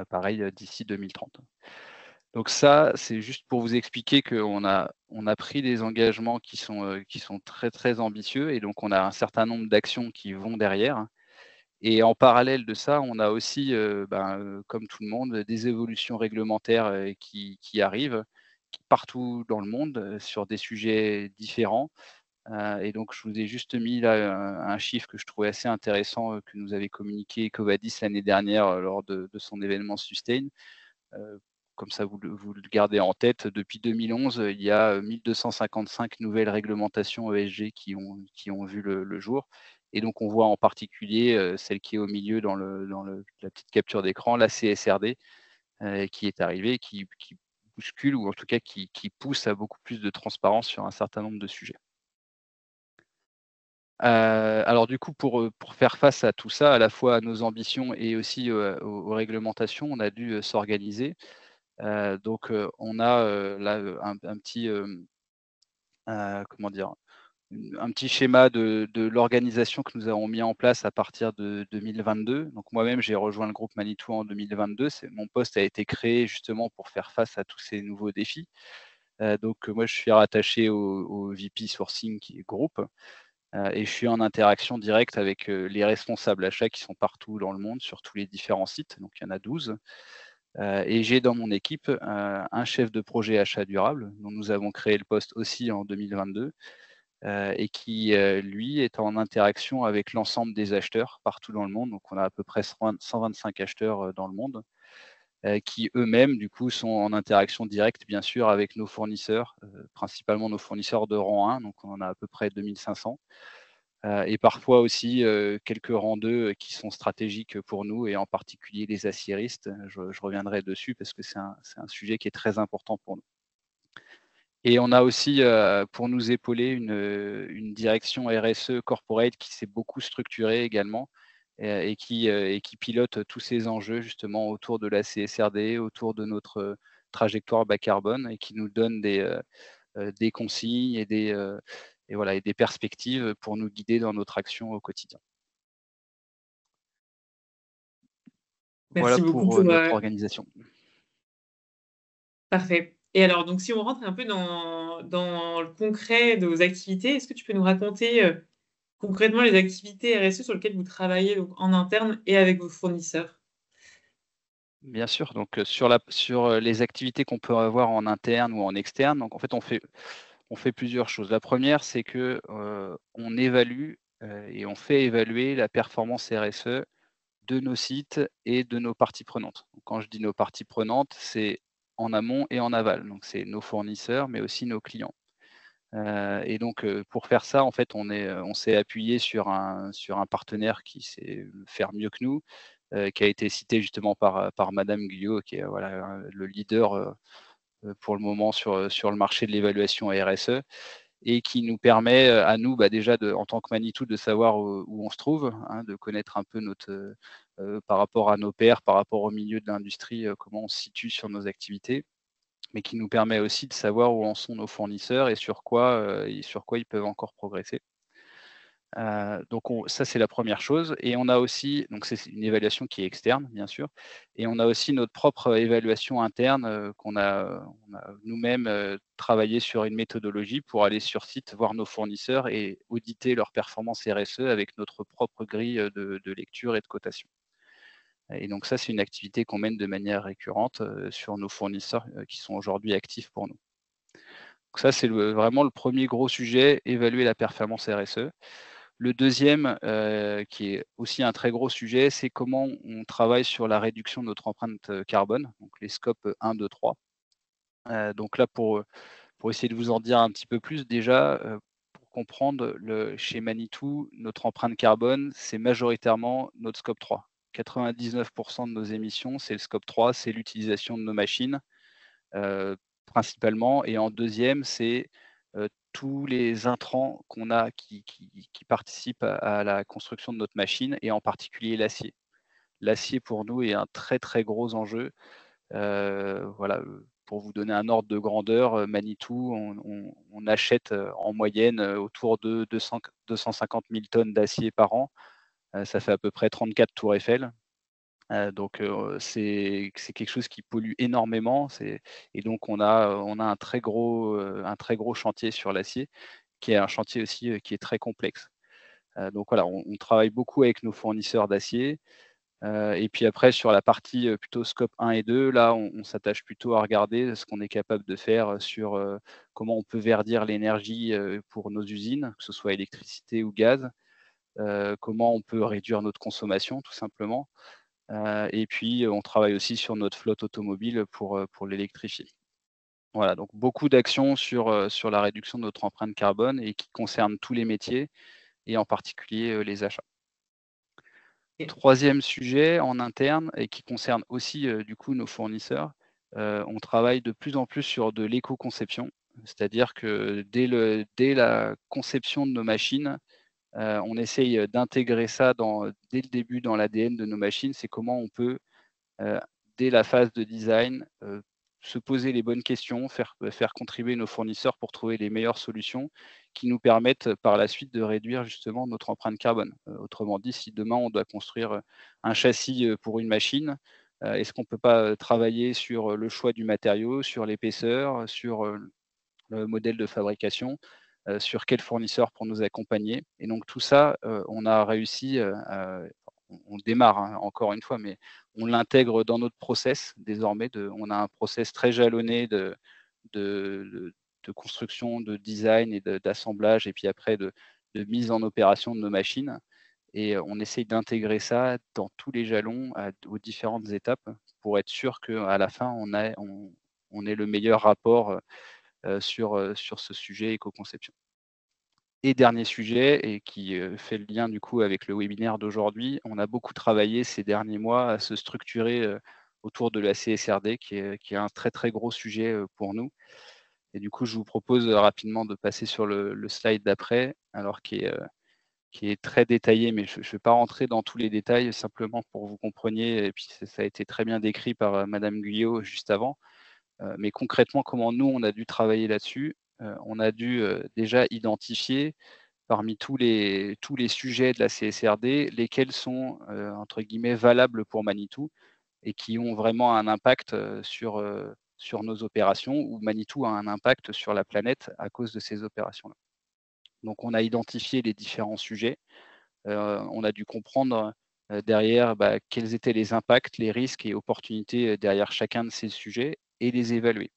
pareil d'ici 2030. Donc ça, c'est juste pour vous expliquer qu'on a pris des engagements qui sont très, très ambitieux, et donc on a un certain nombre d'actions qui vont derrière. Et en parallèle de ça, on a aussi, comme tout le monde, des évolutions réglementaires qui arrivent partout dans le monde sur des sujets différents. Et donc je vous ai juste mis là un chiffre que je trouvais assez intéressant, que nous avait communiqué EcoVadis l'année dernière lors de son événement Sustain. Heu, Comme ça vous le gardez en tête, depuis 2011, il y a 1 255 nouvelles réglementations ESG qui ont vu le jour. Et donc on voit en particulier, celle qui est au milieu dans la petite capture d'écran, la CSRD, qui est arrivée, qui bouscule, ou en tout cas qui pousse à beaucoup plus de transparence sur un certain nombre de sujets. Alors du coup, pour faire face à tout ça, à la fois à nos ambitions et aussi, aux réglementations, on a dû s'organiser. On a là un petit, comment dire? Un petit schéma de l'organisation que nous avons mis en place à partir de 2022. Donc moi-même, j'ai rejoint le groupe Manitou en 2022. Mon poste a été créé justement pour faire face à tous ces nouveaux défis. Moi, je suis rattaché au VP Sourcing qui est groupe, et je suis en interaction directe avec les responsables achats qui sont partout dans le monde sur tous les différents sites. Donc il y en a 12. Et j'ai dans mon équipe un chef de projet achat durable, dont nous avons créé le poste aussi en 2022, et qui, lui, est en interaction avec l'ensemble des acheteurs partout dans le monde. Donc on a à peu près 125 acheteurs dans le monde, qui eux-mêmes, du coup, sont en interaction directe, bien sûr, avec nos fournisseurs, principalement nos fournisseurs de rang 1, donc on en a à peu près 2500. Et parfois aussi quelques rangs 2 qui sont stratégiques pour nous, et en particulier les aciéristes. Je reviendrai dessus parce que c'est un sujet qui est très important pour nous. Et on a aussi, pour nous épauler, une direction RSE corporate qui s'est beaucoup structurée également, et qui pilote tous ces enjeux justement autour de la CSRD, autour de notre trajectoire bas carbone, et qui nous donne des consignes et voilà, et des perspectives pour nous guider dans notre action au quotidien. Voilà Merci beaucoup pour pour. notre organisation. Parfait. Et alors, donc, si on rentre un peu dans le concret de vos activités, est-ce que tu peux nous raconter concrètement les activités RSE sur lesquelles vous travaillez donc, en interne et avec vos fournisseurs? Bien sûr, donc sur les activités qu'on peut avoir en interne ou en externe, donc en fait, on fait plusieurs choses. La première, c'est que, on évalue, et on fait évaluer la performance RSE de nos sites et de nos parties prenantes. Donc quand je dis nos parties prenantes, c'est en amont et en aval. Donc c'est nos fournisseurs, mais aussi nos clients. Et donc, pour faire ça, en fait, on s'est appuyé sur un partenaire qui sait le faire mieux que nous, qui a été cité justement par madame Guyot, qui est, voilà, le leader, pour le moment sur le marché de l'évaluation RSE, et qui nous permet, à nous, bah, déjà en tant que Manitou, de savoir où on se trouve, hein, de connaître un peu par rapport à nos pairs, par rapport au milieu de l'industrie, comment on se situe sur nos activités, mais qui nous permet aussi de savoir où en sont nos fournisseurs et sur quoi ils peuvent encore progresser. Donc ça, c'est la première chose, et on a aussi, donc c'est une évaluation qui est externe, bien sûr, et on a aussi notre propre évaluation interne, on a nous-mêmes, travaillé sur une méthodologie pour aller sur site, voir nos fournisseurs et auditer leurs performances RSE avec notre propre grille, de lecture et de cotation. Et donc ça, c'est une activité qu'on mène de manière récurrente, sur nos fournisseurs, qui sont aujourd'hui actifs pour nous. Donc ça, c'est vraiment le premier gros sujet, évaluer la performance RSE. Le deuxième, qui est aussi un très gros sujet, c'est comment on travaille sur la réduction de notre empreinte, carbone, donc les scopes 1, 2, 3. Donc là, pour essayer de vous en dire un petit peu plus, déjà, pour comprendre, chez Manitou, notre empreinte carbone, c'est majoritairement notre scope 3. 99 de nos émissions, c'est le scope 3, c'est l'utilisation de nos machines, principalement, et en deuxième, c'est tous les intrants qu'on a qui participent à la construction de notre machine, et en particulier l'acier. L'acier pour nous est un très, très gros enjeu. Voilà, pour vous donner un ordre de grandeur, Manitou, on achète, en moyenne, autour de 250 000 tonnes d'acier par an. Ça fait à peu près 34 tours Eiffel. Donc c'est quelque chose qui pollue énormément, et donc on a un très gros chantier sur l'acier, qui est un chantier aussi, qui est très complexe. Donc voilà, on travaille beaucoup avec nos fournisseurs d'acier, et puis après sur la partie, plutôt scope 1 et 2, là on s'attache plutôt à regarder ce qu'on est capable de faire, sur, comment on peut verdir l'énergie, pour nos usines, que ce soit électricité ou gaz, comment on peut réduire notre consommation tout simplement. Et puis, on travaille aussi sur notre flotte automobile pour l'électrifier. Voilà, donc beaucoup d'actions sur la réduction de notre empreinte carbone, et qui concernent tous les métiers, et en particulier, les achats. Ok. Troisième sujet en interne, et qui concerne aussi, du coup, nos fournisseurs, on travaille de plus en plus sur de l'éco-conception. C'est-à-dire que dès la conception de nos machines, on essaye d'intégrer ça dès le début dans l'ADN de nos machines. C'est comment on peut, heu, dès la phase de design, se poser les bonnes questions, faire contribuer nos fournisseurs pour trouver les meilleures solutions qui nous permettent, par la suite, de réduire justement notre empreinte carbone. Autrement dit, si demain on doit construire, un châssis, pour une machine, est-ce qu'on ne peut pas, travailler sur, le choix du matériau, sur l'épaisseur, sur, le modèle de fabrication, sur quel fournisseur pour nous accompagner? Et donc tout ça, on a réussi, on démarre hein, encore une fois, mais on l'intègre dans notre process désormais. On a un process très jalonné de, de construction, de design et d'assemblage, et puis après de mise en opération de nos machines. Et on essaye d'intégrer ça dans tous les jalons aux différentes étapes pour être sûr qu'à la fin, on ait le meilleur rapport sur ce sujet éco-conception. Et dernier sujet, et qui fait le lien du coup avec le webinaire d'aujourd'hui, on a beaucoup travaillé ces derniers mois à se structurer autour de la CSRD, qui est un très très gros sujet pour nous. Et du coup, je vous propose rapidement de passer sur le slide d'après, alors qui est très détaillé, mais je ne vais pas rentrer dans tous les détails, simplement pour que vous compreniez, et puis ça a été très bien décrit par Madame Guyot juste avant. Mais concrètement, comment nous, on a dû travailler là-dessus? On a dû déjà identifier parmi tous les sujets de la CSRD, lesquels sont, entre guillemets, valables pour Manitou et qui ont vraiment un impact sur nos opérations, ou Manitou a un impact sur la planète à cause de ces opérations-là. Donc on a identifié les différents sujets, on a dû comprendre derrière quels étaient les impacts, les risques et opportunités derrière chacun de ces sujets et les évaluer.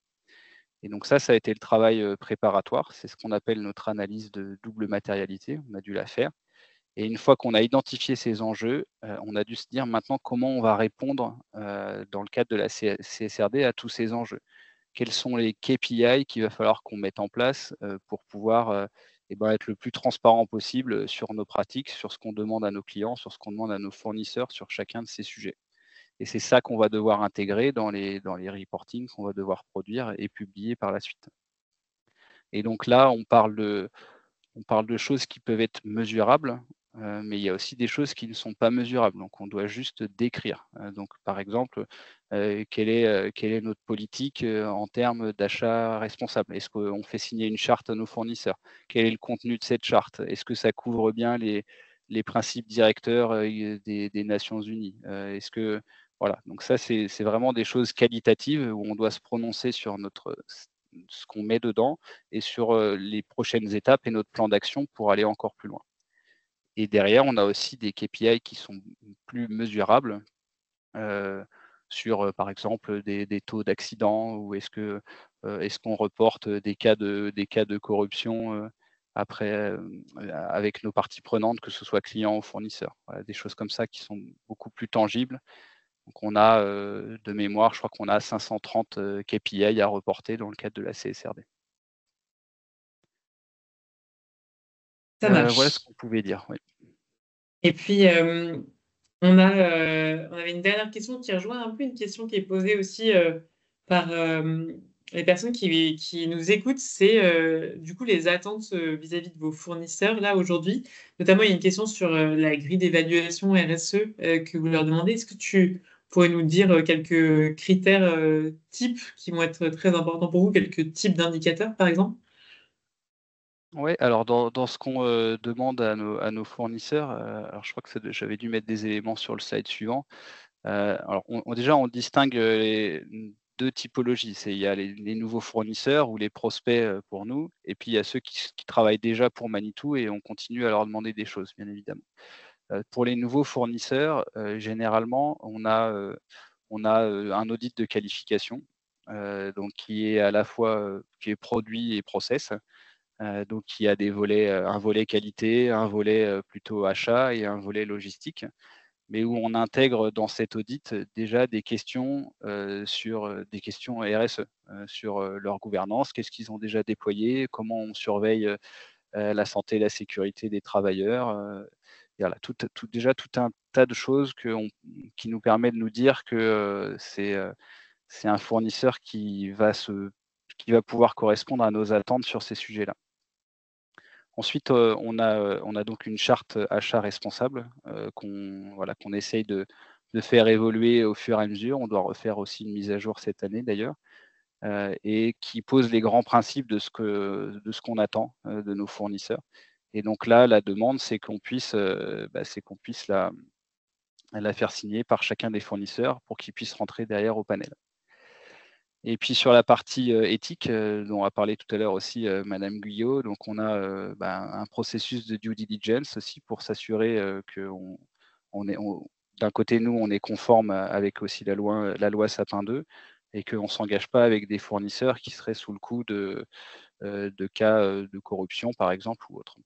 Et donc ça a été le travail préparatoire, c'est ce qu'on appelle notre analyse de double matérialité, on a dû la faire. Et une fois qu'on a identifié ces enjeux, on a dû se dire maintenant comment on va répondre dans le cadre de la CSRD à tous ces enjeux. Quels sont les KPI qu'il va falloir qu'on mette en place pour pouvoir être le plus transparent possible sur nos pratiques, sur ce qu'on demande à nos clients, sur ce qu'on demande à nos fournisseurs, sur chacun de ces sujets. Et c'est ça qu'on va devoir intégrer dans les reportings qu'on va devoir produire et publier par la suite. Et donc là, on parle de choses qui peuvent être mesurables, mais il y a aussi des choses qui ne sont pas mesurables. Donc on doit juste décrire. Donc par exemple, quelle est notre politique en termes d'achat responsable? Est-ce qu'on fait signer une charte à nos fournisseurs? Quel est le contenu de cette charte? Est-ce que ça couvre bien les principes directeurs des Nations Unies? Est-ce que voilà, donc ça c'est vraiment des choses qualitatives où on doit se prononcer sur ce qu'on met dedans et sur les prochaines étapes et notre plan d'action pour aller encore plus loin. Et derrière, on a aussi des KPI qui sont plus mesurables sur, par exemple, des taux d'accident, ou est-ce qu'on reporte des cas de corruption après avec nos parties prenantes, que ce soit clients ou fournisseurs. Voilà, des choses comme ça qui sont beaucoup plus tangibles. Donc on a, de mémoire, je crois qu'on a 530 KPI à reporter dans le cadre de la CSRD. Ça marche. Voilà ce qu'on pouvait dire, oui. Et puis, on avait une dernière question qui rejoint un peu une question qui est posée aussi par les personnes qui nous écoutent. C'est du coup les attentes vis-à-vis de vos fournisseurs là aujourd'hui. Notamment, il y a une question sur la grille d'évaluation RSE que vous leur demandez. Est-ce que tu pourrais nous dire quelques critères types qui vont être très importants pour vous, quelques types d'indicateurs par exemple? Ouais, alors dans ce qu'on demande à nos fournisseurs, alors je crois que j'avais dû mettre des éléments sur le slide suivant. Alors déjà on distingue les 2 typologies. Il y a les nouveaux fournisseurs ou les prospects pour nous, et puis il y a ceux qui travaillent déjà pour Manitou et on continue à leur demander des choses, bien évidemment. Pour les nouveaux fournisseurs, généralement on a un audit de qualification, donc qui est à la fois qui est produit et process. Donc il y a des volets, un volet qualité, un volet plutôt achat et un volet logistique, mais où on intègre dans cet audit déjà des questions sur des questions RSE, sur leur gouvernance, qu'est-ce qu'ils ont déjà déployé, comment on surveille la santé et la sécurité des travailleurs. Voilà, déjà tout un tas de choses qui nous permet de nous dire que c'est un fournisseur qui va pouvoir correspondre à nos attentes sur ces sujets-là. Ensuite, on a donc une charte achat responsable qu'on essaye de faire évoluer au fur et à mesure. On doit refaire aussi une mise à jour cette année d'ailleurs, et qui pose les grands principes de ce qu'on attend de nos fournisseurs. Et donc là, la demande, c'est qu'on puisse la faire signer par chacun des fournisseurs pour qu'ils puissent rentrer derrière au panel. Et puis sur la partie éthique, dont a parlé tout à l'heure aussi Madame Guyot, donc on a un processus de due diligence aussi pour s'assurer qu'on d'un côté, nous, on est conforme avec aussi la loi Sapin 2 et qu'on ne s'engage pas avec des fournisseurs qui seraient sous le coup de cas de corruption, par exemple, ou autre.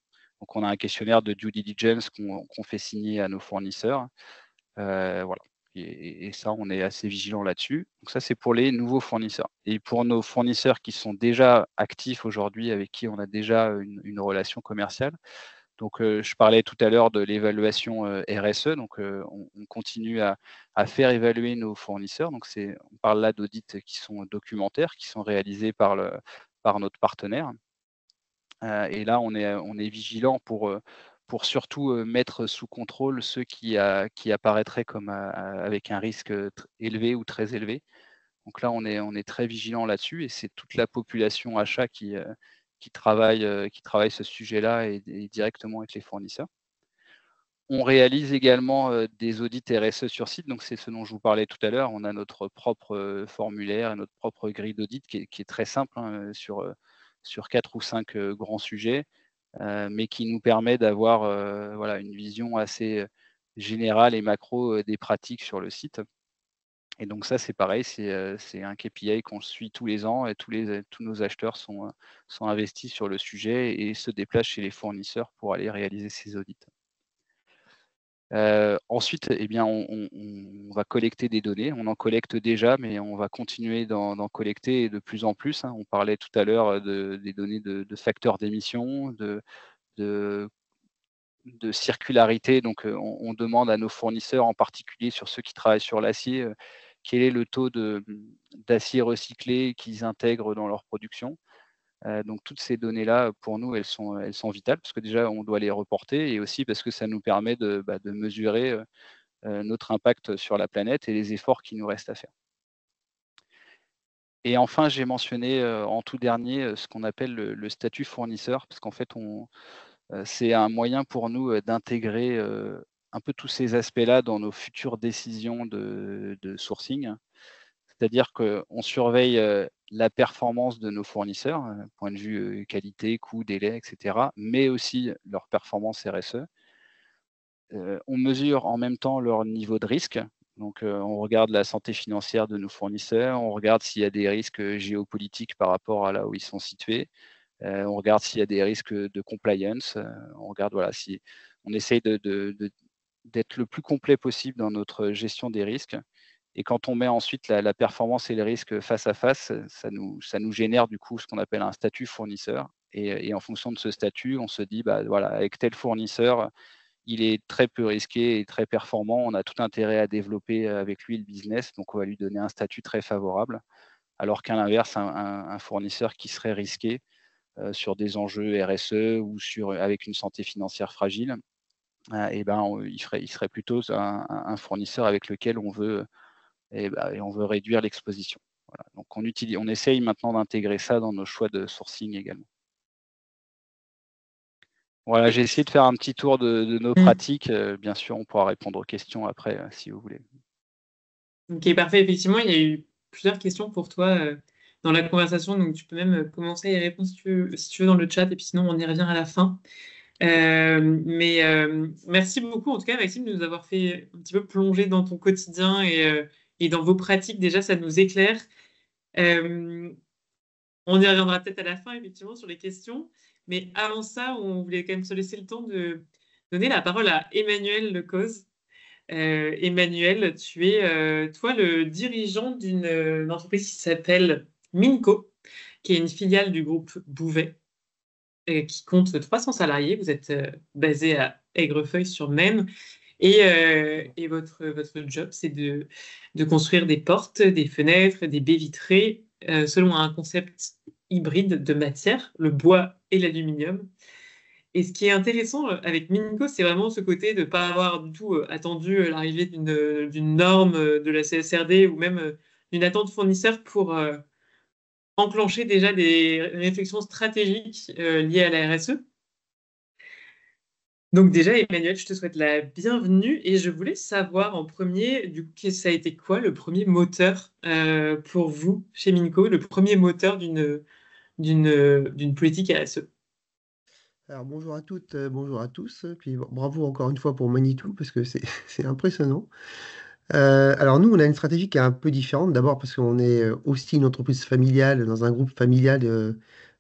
Donc, on a un questionnaire de due diligence qu'on fait signer à nos fournisseurs. Voilà. Et ça, on est assez vigilant là-dessus. Donc ça, c'est pour les nouveaux fournisseurs. Et pour nos fournisseurs qui sont déjà actifs aujourd'hui, avec qui on a déjà une relation commerciale. Donc, je parlais tout à l'heure de l'évaluation RSE. Donc, on continue à faire évaluer nos fournisseurs. Donc, on parle là d'audits qui sont documentaires, qui sont réalisés par notre partenaire. Et là, on est vigilant pour surtout mettre sous contrôle ceux qui apparaîtraient comme avec un risque élevé ou très élevé. Donc là, on est très vigilant là-dessus et c'est toute la population achat qui travaille ce sujet-là et directement avec les fournisseurs. On réalise également des audits RSE sur site, donc c'est ce dont je vous parlais tout à l'heure. On a notre propre formulaire et notre propre grille d'audit qui est très simple sur 4 ou 5 grands sujets, mais qui nous permet d'avoir voilà, une vision assez générale et macro des pratiques sur le site. Et donc ça, c'est pareil, c'est un KPI qu'on suit tous les ans et tous nos acheteurs sont investis sur le sujet et se déplacent chez les fournisseurs pour aller réaliser ces audits. Ensuite, eh bien, on va collecter des données. On en collecte déjà, mais on va continuer d'en collecter de plus en plus. On parlait tout à l'heure des données de facteurs d'émission, de circularité. Donc, on demande à nos fournisseurs, en particulier sur ceux qui travaillent sur l'acier, quel est le taux d'acier recyclé qu'ils intègrent dans leur production. Donc toutes ces données-là, pour nous, elles sont vitales parce que déjà, on doit les reporter et aussi parce que ça nous permet de mesurer notre impact sur la planète et les efforts qui nous restent à faire. Et enfin, j'ai mentionné en tout dernier ce qu'on appelle le statut fournisseur parce qu'en fait, c'est un moyen pour nous d'intégrer un peu tous ces aspects-là dans nos futures décisions de sourcing. C'est-à-dire qu'on surveille la performance de nos fournisseurs, point de vue qualité, coût, délai, etc., mais aussi leur performance RSE. On mesure en même temps leur niveau de risque. Donc, on regarde la santé financière de nos fournisseurs, on regarde s'il y a des risques géopolitiques par rapport à là où ils sont situés, on regarde s'il y a des risques de compliance, on regarde voilà, si on essaye d'être le plus complet possible dans notre gestion des risques. Et quand on met ensuite la performance et les risques face à face, ça nous génère du coup ce qu'on appelle un statut fournisseur. Et en fonction de ce statut, on se dit, voilà, avec tel fournisseur, il est très peu risqué et très performant. On a tout intérêt à développer avec lui le business, donc on va lui donner un statut très favorable. Alors qu'à l'inverse, un fournisseur qui serait risqué sur des enjeux RSE ou avec une santé financière fragile, il serait plutôt un fournisseur avec lequel on veut réduire l'exposition. Voilà. Donc on essaye maintenant d'intégrer ça dans nos choix de sourcing également. Voilà, j'ai essayé de faire un petit tour de nos pratiques. Bien sûr, on pourra répondre aux questions après, si vous voulez. Ok, parfait. Effectivement, il y a eu plusieurs questions pour toi dans la conversation, donc tu peux même commencer à y répondre si tu veux dans le chat, et puis sinon on y revient à la fin. Merci beaucoup, en tout cas, Maxime, de nous avoir fait un petit peu plonger dans ton quotidien et dans vos pratiques. Déjà, ça nous éclaire. On y reviendra peut-être à la fin, effectivement, sur les questions. Mais avant ça, on voulait quand même se laisser le temps de donner la parole à Emmanuel Lecause. Emmanuel, tu es, toi, le dirigeant d'une entreprise qui s'appelle Minco, qui est une filiale du groupe Bouvet, qui compte 300 salariés. Vous êtes basé à Aigrefeuille-sur-Maine. Et votre job, c'est de construire des portes, des fenêtres, des baies vitrées, selon un concept hybride de matière, le bois et l'aluminium. Et ce qui est intéressant avec Minco, c'est vraiment ce côté de ne pas avoir du tout attendu l'arrivée d'une norme de la CSRD ou même d'une attente fournisseur pour enclencher déjà des réflexions stratégiques liées à la RSE. Donc déjà, Emmanuel, je te souhaite la bienvenue et je voulais savoir en premier, du coup, ça a été quoi le premier moteur pour vous chez Minco, le premier moteur d'une politique RSE? Alors bonjour à toutes, bonjour à tous, puis bravo encore une fois pour Manitou, parce que c'est c'est impressionnant. Alors nous, on a une stratégie qui est un peu différente. D'abord parce qu'on est aussi une entreprise familiale, dans un groupe familial de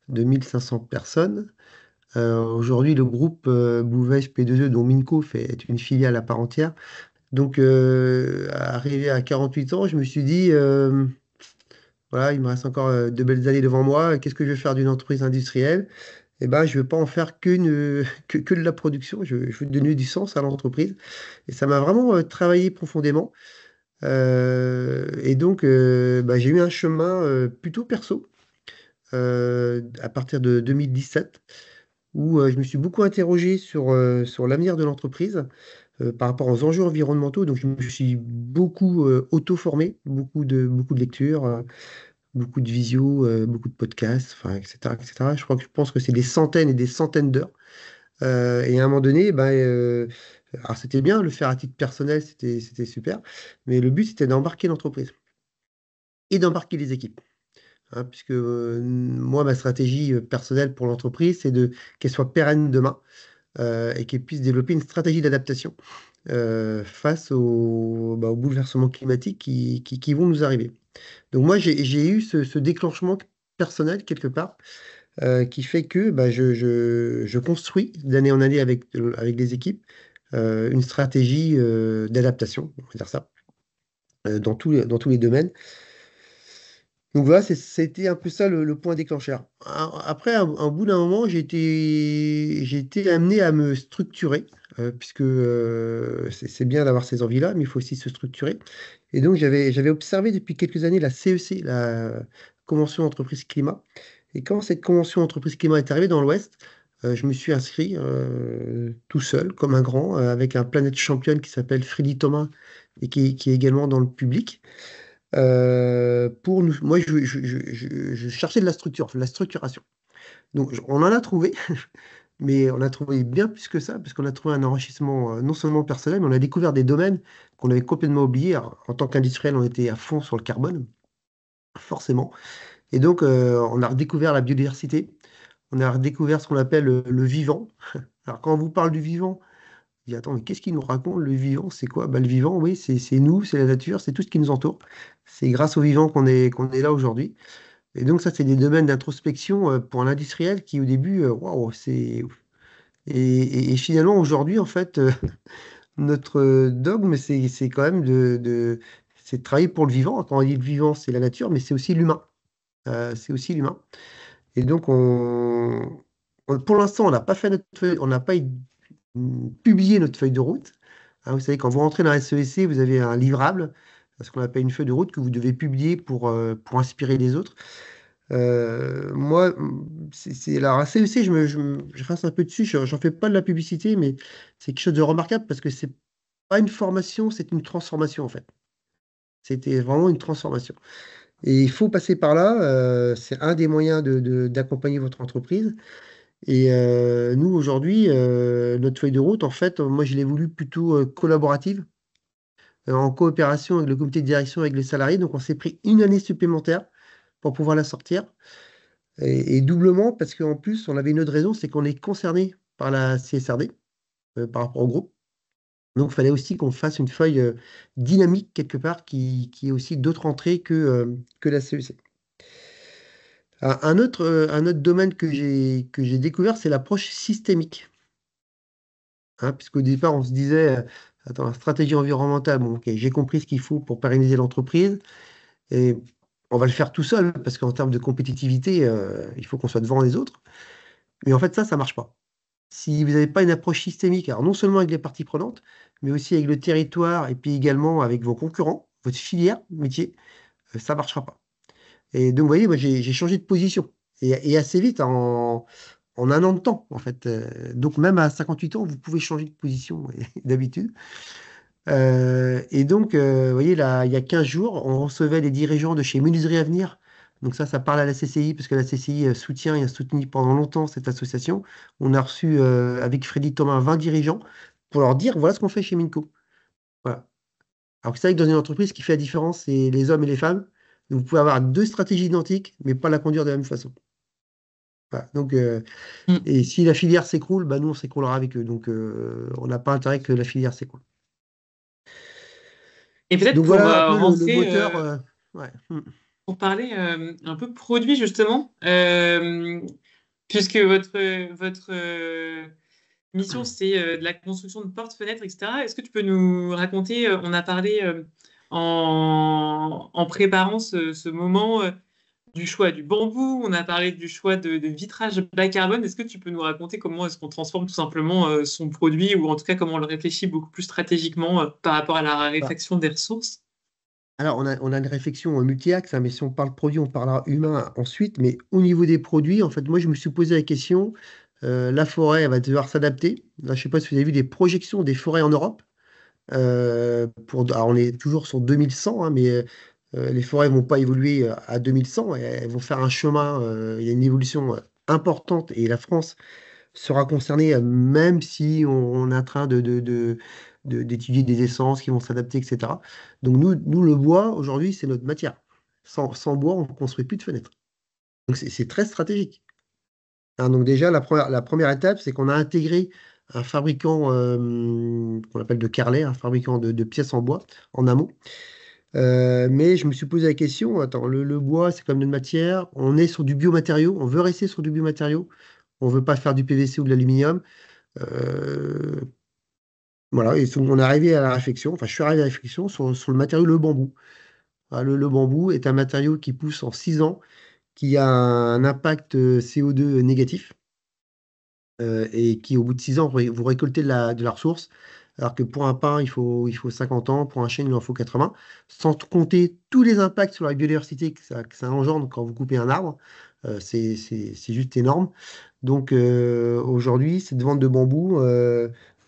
1500 personnes. Aujourd'hui, le groupe Bouvèche P2E, dont Minco est une filiale à part entière. Donc, arrivé à 48 ans, je me suis dit, voilà, il me reste encore de belles années devant moi. Qu'est-ce que je vais faire d'une entreprise industrielle? Eh ben, je ne veux pas en faire que de la production. Je veux donner du sens à l'entreprise. Et ça m'a vraiment travaillé profondément. Et donc, bah, j'ai eu un chemin plutôt perso à partir de 2017 où je me suis beaucoup interrogé sur l'avenir de l'entreprise par rapport aux enjeux environnementaux. Donc, je me suis beaucoup auto-formé, beaucoup de lectures, beaucoup de visio, beaucoup de podcasts, enfin, etc., etc. Je pense que c'est des centaines et des centaines d'heures. Et à un moment donné, ben, alors c'était bien, le faire à titre personnel, c'était super, mais le but, c'était d'embarquer l'entreprise et d'embarquer les équipes. Hein, puisque moi, ma stratégie personnelle pour l'entreprise, c'est qu'elle soit pérenne demain et qu'elle puisse développer une stratégie d'adaptation face aux bouleversements climatiques qui vont nous arriver. Donc moi, j'ai eu ce déclenchement personnel quelque part qui fait que bah, je construis d'année en année avec les équipes une stratégie d'adaptation, on va dire ça, dans tous les domaines. Donc voilà, c'était un peu ça le point déclencheur. Après, au bout d'un moment, j'ai été amené à me structurer, puisque c'est bien d'avoir ces envies-là, mais il faut aussi se structurer. Et donc, j'avais observé depuis quelques années la CEC, la Convention Entreprise Climat. Et quand cette Convention Entreprise Climat est arrivée dans l'Ouest, je me suis inscrit tout seul, comme un grand, avec un Planète Championne qui s'appelle Freddy Thomas et qui est également dans le public. Moi, je cherchais de la structuration. Donc, on en a trouvé, mais on a trouvé bien plus que ça, parce qu'on a trouvé un enrichissement non seulement personnel, mais on a découvert des domaines qu'on avait complètement oubliés. Alors, en tant qu'industriel, on était à fond sur le carbone, forcément. Et donc, on a redécouvert la biodiversité, on a redécouvert ce qu'on appelle le vivant. Alors, quand on vous parle du vivant, on dit, attends, mais qu'est-ce qu'il nous raconte? Le vivant, c'est quoi? Bah, le vivant, oui, c'est nous, c'est la nature, c'est tout ce qui nous entoure. C'est grâce au vivant qu'on est là aujourd'hui. Et donc, ça, c'est des domaines d'introspection pour un industriel qui, au début, waouh, c'est. Et finalement, aujourd'hui, en fait, notre dogme, c'est quand même c'est de travailler pour le vivant. Quand on dit le vivant, c'est la nature, mais c'est aussi l'humain. C'est aussi l'humain. Et donc, pour l'instant, on n'a pas publié notre feuille de route. Hein, vous savez, quand vous rentrez dans la SEC, vous avez un livrable, ce qu'on appelle une feuille de route que vous devez publier pour inspirer les autres. Moi, alors à CEC, je reste un peu dessus, j'en fais pas de la publicité, mais c'est quelque chose de remarquable parce que c'est pas une formation, c'est une transformation en fait. C'était vraiment une transformation. Et il faut passer par là, c'est un des moyens d'accompagner votre entreprise. Et nous, aujourd'hui, notre feuille de route, en fait, moi, je l'ai voulu plutôt collaborative, en coopération avec le comité de direction, avec les salariés. Donc, on s'est pris une année supplémentaire pour pouvoir la sortir. Et doublement, parce qu'en plus, on avait une autre raison, c'est qu'on est concerné par la CSRD, par rapport au groupe. Donc, il fallait aussi qu'on fasse une feuille dynamique quelque part qui ait aussi d'autres entrées que la CEC. Un autre domaine que j'ai découvert, c'est l'approche systémique. Hein, puisqu'au départ, on se disait, attends, la stratégie environnementale, bon, ok, j'ai compris ce qu'il faut pour pérenniser l'entreprise, et on va le faire tout seul, parce qu'en termes de compétitivité, il faut qu'on soit devant les autres. Mais en fait, ça marche pas. Si vous n'avez pas une approche systémique, alors non seulement avec les parties prenantes, mais aussi avec le territoire et puis également avec vos concurrents, votre filière métier, ça ne marchera pas. Et donc, vous voyez, moi, j'ai changé de position. Et assez vite, en un an de temps, en fait. Donc, même à 58 ans, vous pouvez changer de position d'habitude. Et donc, vous voyez, là, il y a 15 jours, on recevait les dirigeants de chez Menuiserie Avenir. Donc ça parle à la CCI, parce que la CCI soutient et a soutenu pendant longtemps cette association. On a reçu, avec Freddy Thomas, 20 dirigeants pour leur dire, voilà ce qu'on fait chez Minco. Voilà. Alors que c'est vrai que dans une entreprise, ce qui fait la différence, c'est les hommes et les femmes. Donc, vous pouvez avoir deux stratégies identiques, mais pas la conduire de la même façon. Voilà. Donc, Mm. et si la filière s'écroule, bah, nous, on s'écroulera avec eux. Donc, on n'a pas intérêt que la filière s'écroule. Et peut-être Donc, pour voilà un peu le rentrer, moteur. Ouais. pour parler un peu produit justement, puisque votre mission c'est de la construction de portes, fenêtres, etc. Est-ce que tu peux nous raconter, on a parlé en préparant ce moment du choix du bambou, on a parlé du choix de vitrage bas carbone. Est-ce que tu peux nous raconter comment est-ce qu'on transforme tout simplement son produit ou en tout cas comment on le réfléchit beaucoup plus stratégiquement par rapport à la Bah, raréfaction des ressources? alors, on a une réflexion multi-axe, hein, mais si on parle produit, on parlera humain ensuite. Mais au niveau des produits, en fait, moi, je me suis posé la question, la forêt, elle va devoir s'adapter. Là, je ne sais pas si vous avez vu des projections des forêts en Europe. Alors, on est toujours sur 2100, hein, mais les forêts ne vont pas évoluer à 2100. Elles vont faire un chemin. Il y a une évolution importante et la France sera concernée, même si on est en train d'étudier des essences qui vont s'adapter, etc. Donc, nous, le bois, aujourd'hui, c'est notre matière. Sans bois, on ne construit plus de fenêtres. Donc, c'est très stratégique. Hein, donc, déjà, la première étape, c'est qu'on a intégré un fabricant qu'on appelle de Carlet, un fabricant de pièces en bois en amont. Mais je me suis posé la question, attends, le bois, c'est comme notre matière. On est sur du biomatériau, on veut rester sur du biomatériau. On ne veut pas faire du PVC ou de l'aluminium. Euh, voilà, et on est arrivé à la réflexion, enfin, je suis arrivé à la réflexion sur le matériau, le bambou. Voilà, le bambou est un matériau qui pousse en 6 ans, qui a un impact CO2 négatif, et qui, au bout de 6 ans, vous récoltez de la ressource. Alors que pour un pin, il faut 50 ans, pour un chêne, il en faut 80, sans compter tous les impacts sur la biodiversité que ça engendre quand vous coupez un arbre. C'est juste énorme. Donc aujourd'hui, cette vente de bambou,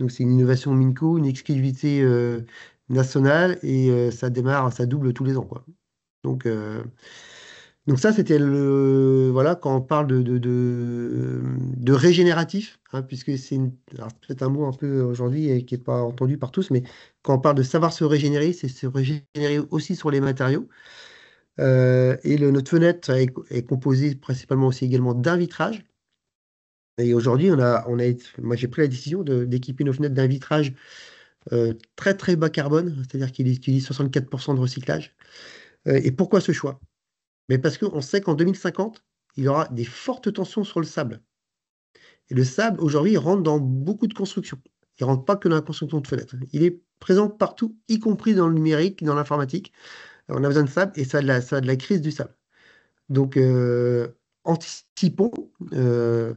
donc c'est une innovation Minco, une exclusivité nationale, et ça démarre, ça double tous les ans, quoi. Donc, donc ça, c'était voilà, quand on parle de régénératif, hein, puisque alors, c'est peut-être un mot un peu aujourd'hui et qui n'est pas entendu par tous, mais quand on parle de savoir se régénérer, c'est se régénérer aussi sur les matériaux. Et notre fenêtre est composée principalement aussi également d'un vitrage. Et aujourd'hui, moi j'ai pris la décision d'équiper nos fenêtres d'un vitrage très très bas carbone, c'est-à-dire qu'il utilise 64% de recyclage. Et pourquoi ce choix? Mais parce qu'on sait qu'en 2050, il y aura des fortes tensions sur le sable. Et le sable, aujourd'hui, il rentre dans beaucoup de constructions. Il ne rentre pas que dans la construction de fenêtres. Il est présent partout, y compris dans le numérique, dans l'informatique. On a besoin de sable et ça a de la crise du sable. Donc, anticipons, on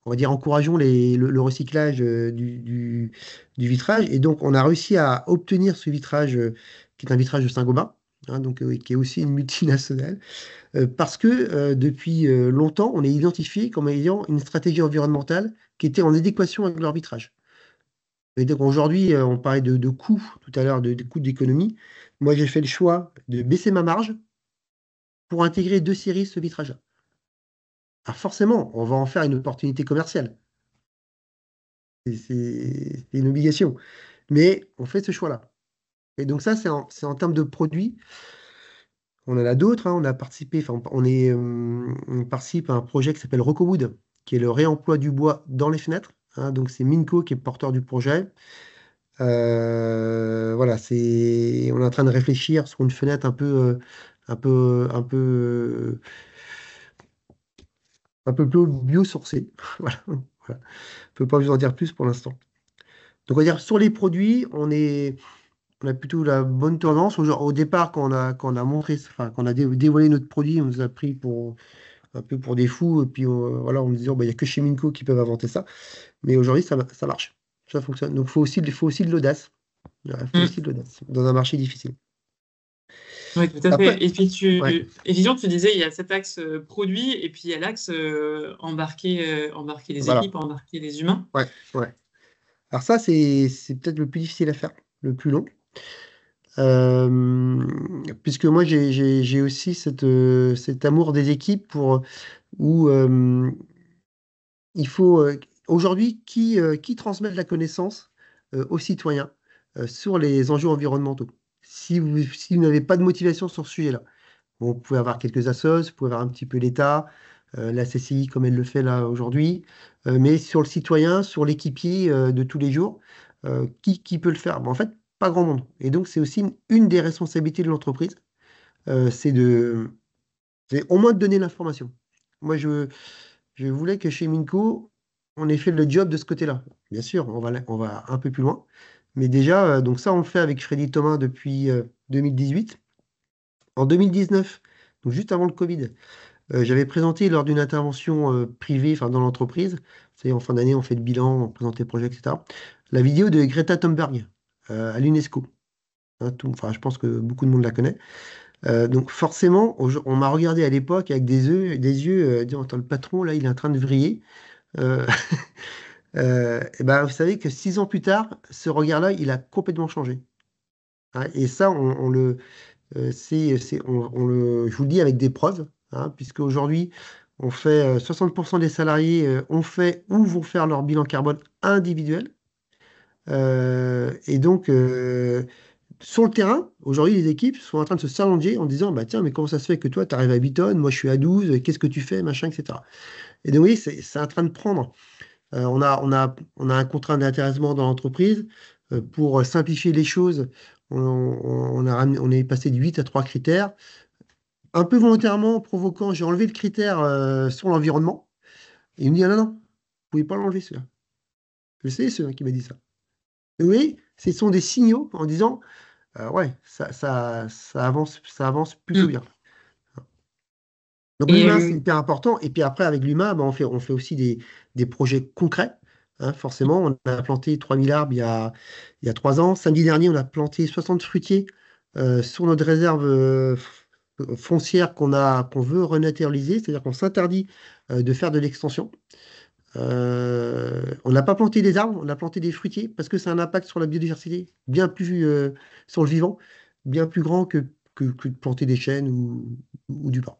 va dire, encourageons le recyclage du vitrage. Et donc, on a réussi à obtenir ce vitrage, qui est un vitrage de Saint-Gobain, hein, donc, qui est aussi une multinationale. Parce que depuis longtemps, on est identifié comme ayant une stratégie environnementale qui était en adéquation avec l'arbitrage. Et donc aujourd'hui, on parlait de coûts tout à l'heure, de coûts d'économie. Moi, j'ai fait le choix de baisser ma marge pour intégrer 2 séries ce vitrage-là. Alors forcément, on va en faire une opportunité commerciale. C'est une obligation. Mais on fait ce choix-là. Et donc ça, c'est en termes de produits. On en a d'autres, hein. On a participé, enfin, on participe à un projet qui s'appelle RocoWood, qui est le réemploi du bois dans les fenêtres, hein. Donc c'est Minco qui est porteur du projet. Voilà, on est en train de réfléchir sur une fenêtre un peu plus biosourcée. Voilà. Voilà. Je ne peux pas vous en dire plus pour l'instant. Donc on va dire sur les produits, on a plutôt la bonne tendance. Au départ, quand on a montré, enfin, quand on a dévoilé notre produit, on nous a pris un peu pour des fous. Et puis, voilà, en nous disant, bah, il n'y a que chez Minco qui peuvent inventer ça. Mais aujourd'hui, ça marche. Ça fonctionne. Donc, il faut aussi de l'audace. Il faut Mm. aussi de l'audace dans un marché difficile. Oui, tout à fait. Après, Et puis ouais, Vision, tu disais, il y a cet axe produit et puis il y a l'axe embarquer les voilà. équipes, embarquer les humains. Ouais, ouais. Alors ça, c'est peut-être le plus difficile à faire, le plus long. Euh, Puisque moi, j'ai aussi cet amour des équipes où il faut aujourd'hui qui transmet de la connaissance aux citoyens sur les enjeux environnementaux. Si vous n'avez pas de motivation sur ce sujet-là, bon, vous pouvez avoir quelques assos, vous pouvez avoir un petit peu l'État, la CCI comme elle le fait là aujourd'hui, mais sur le citoyen, sur l'équipier de tous les jours, qui peut le faire? En fait, pas grand monde. Et donc, c'est aussi une des responsabilités de l'entreprise, c'est c'est au moins de donner l'information. Moi, je voulais que chez Minco, on ait fait le job de ce côté-là. Bien sûr, on va un peu plus loin. Mais déjà, donc ça, on le fait avec Freddy Thomas depuis 2018. En 2019, donc juste avant le Covid, j'avais présenté lors d'une intervention privée, enfin dans l'entreprise, c'est en fin d'année, on fait le bilan, on présente les projets, etc. La vidéo de Greta Thunberg à l'UNESCO. Hein, enfin, je pense que beaucoup de monde la connaît. Donc forcément, on m'a regardé à l'époque avec des yeux disant, attends, le patron, là, il est en train de vriller. Euh, et ben, vous savez que 6 ans plus tard, ce regard-là, il a complètement changé. Hein, et ça, je vous le dis avec des preuves, hein, puisque aujourd'hui, on fait 60% des salariés ont fait ou vont faire leur bilan carbone individuel. Et donc, sur le terrain, aujourd'hui, les équipes sont en train de se challenger en disant, bah tiens, mais comment ça se fait que toi, tu arrives à 8 tonnes, moi je suis à 12, qu'est-ce que tu fais, machin, etc. Et donc, oui, c'est en train de prendre. On a un contrat d'intéressement dans l'entreprise. Pour simplifier les choses, on est passé de 8 à 3 critères. Un peu volontairement, provoquant, j'ai enlevé le critère sur l'environnement. Et il me dit, ah non, non, vous ne pouvez pas l'enlever, celui-là. Je sais, celui-là qui m'a dit ça. Et oui, ce sont des signaux en disant, ouais, ça avance plutôt Mm. bien. Donc Et l'humain, c'est hyper important. Et puis après, avec l'humain, ben, on fait aussi des projets concrets. Hein, forcément, on a planté 3000 arbres il y a 3 ans. Samedi dernier, on a planté 60 fruitiers sur notre réserve foncière qu'on veut renaturaliser, c'est-à-dire qu'on s'interdit de faire de l'extension. On n'a pas planté des arbres, on a planté des fruitiers parce que c'est un impact sur la biodiversité bien plus sur le vivant, bien plus grand que de planter des chênes ou du pain.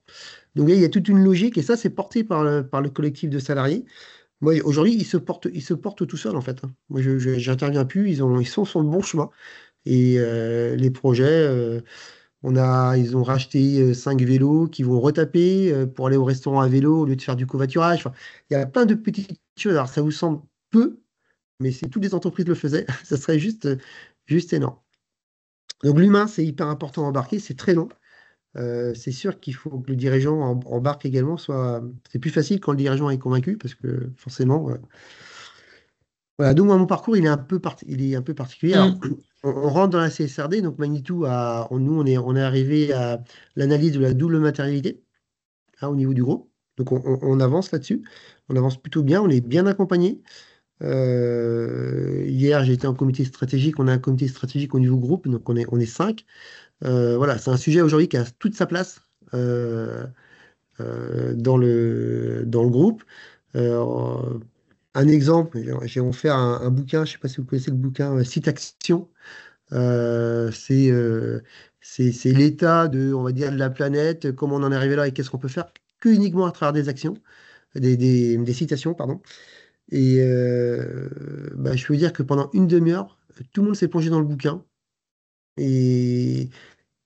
Donc il y a toute une logique et ça c'est porté par le collectif de salariés. Moi aujourd'hui ils se portent tout seuls en fait. Hein. Moi j'interviens plus, ils sont sur le bon chemin et les projets ils ont racheté 5 vélos qui vont retaper pour aller au restaurant à vélo au lieu de faire du covoiturage. Enfin, il y a plein de petites choses. Alors, ça vous semble peu, mais si toutes les entreprises le faisaient, ça serait juste énorme. Donc, l'humain, c'est hyper important à embarquer. C'est très long. C'est sûr qu'il faut que le dirigeant embarque également. C'est plus facile quand le dirigeant est convaincu parce que forcément. Voilà, donc moi, mon parcours, il est un peu particulier. Alors, mm. on rentre dans la CSRD, donc Manitou, nous, on est arrivé à l'analyse de la double matérialité hein, au niveau du groupe. Donc, on avance là-dessus. On avance plutôt bien, on est bien accompagné. Hier, j'ai été en comité stratégique. On a un comité stratégique au niveau groupe, donc on est 5. Voilà, c'est un sujet aujourd'hui qui a toute sa place dans le groupe. Euh, un exemple, j'ai offert un bouquin, je ne sais pas si vous connaissez le bouquin Site Action. C'est c'est l'état on va dire, de la planète, comment on en est arrivé là et qu'est-ce qu'on peut faire que uniquement à travers des actions, des citations, pardon. Et bah, je peux vous dire que pendant une demi-heure, tout le monde s'est plongé dans le bouquin. Et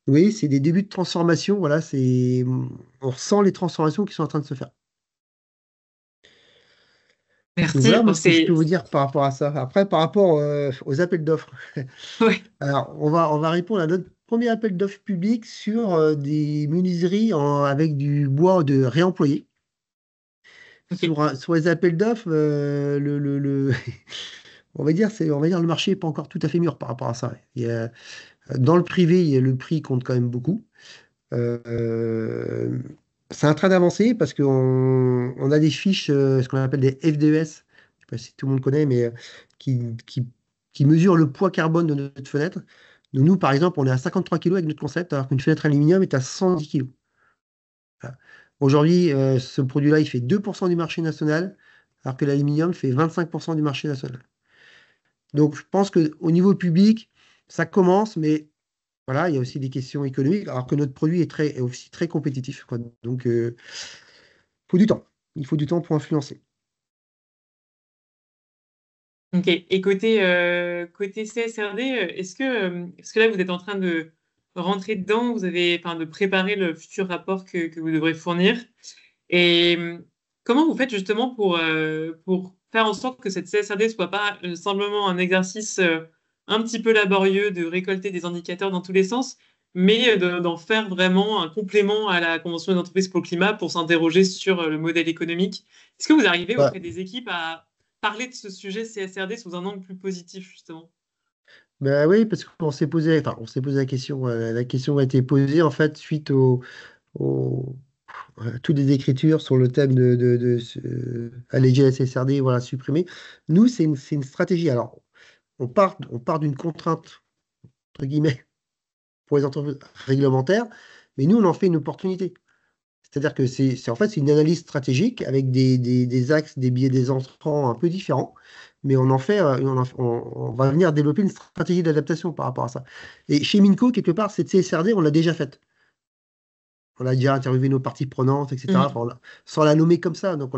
oui, c'est des débuts de transformation. Voilà, on ressent les transformations qui sont en train de se faire. Donc Merci. voilà, Bon, moi, ce que je peux vous dire par rapport à ça. Après, par rapport aux appels d'offres. Ouais. Alors, on va répondre à notre premier appel d'offres public sur des menuiseries avec du bois de réemployé. Ok. Sur les appels d'offres, on va dire le marché n'est pas encore tout à fait mûr par rapport à ça. Dans le privé, le prix compte quand même beaucoup. Euh, c'est en train d'avancer parce qu'on a des fiches, ce qu'on appelle des FDES, je ne sais pas si tout le monde connaît, mais qui, qui, qui mesurent le poids carbone de notre fenêtre. Donc nous, par exemple, on est à 53 kg avec notre concept, alors qu'une fenêtre aluminium est à 110 kg. Voilà. Aujourd'hui, ce produit-là, il fait 2% du marché national, alors que l'aluminium fait 25% du marché national. Donc je pense qu'au niveau public, ça commence, mais voilà, il y a aussi des questions économiques, alors que notre produit est aussi très compétitif, quoi. Donc, il faut du temps. Il faut du temps pour influencer. Ok. Et côté CSRD, est-ce que là, vous êtes en train de rentrer dedans, vous avez, enfin, de préparer le futur rapport que vous devrez fournir? Et comment vous faites justement pour faire en sorte que cette CSRD soit pas simplement un exercice un petit peu laborieux de récolter des indicateurs dans tous les sens, mais d'en faire vraiment un complément à la Convention des entreprises pour le climat pour s'interroger sur le modèle économique. Est-ce que vous arrivez Ouais. auprès des équipes à parler de ce sujet CSRD sous un angle plus positif, justement? Ben oui, parce qu'on s'est posé, enfin, on s'est posé la question a été posée en fait suite au- à toutes les écritures sur le thème de alléger la CSRD, voilà, supprimer. Nous, c'est une stratégie. Alors, on part d'une contrainte, entre guillemets, pour les entreprises réglementaires, mais nous, on en fait une opportunité. C'est-à-dire que en fait, c'est une analyse stratégique avec des axes, des biais, des entrants un peu différents, mais on va venir développer une stratégie d'adaptation par rapport à ça. Et chez Minco, quelque part, cette CSRD, on l'a déjà faite. On a déjà interviewé nos parties prenantes, etc. Mhm. Enfin, sans la nommer comme ça, donc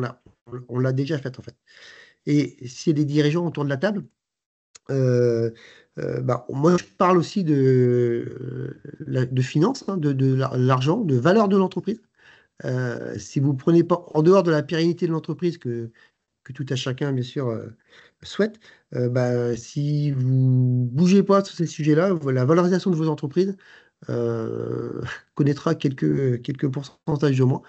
on l'a déjà faite en fait. Et s'il y a des dirigeants autour de la table, euh, bah, moi je parle aussi de finances, hein, l'argent, de valeur de l'entreprise. Si vous prenez pas en dehors de la pérennité de l'entreprise que tout à chacun, bien sûr, souhaite, bah, si vous bougez pas sur ces sujets-là, la valorisation de vos entreprises euh, connaîtra quelques pourcentages de moins.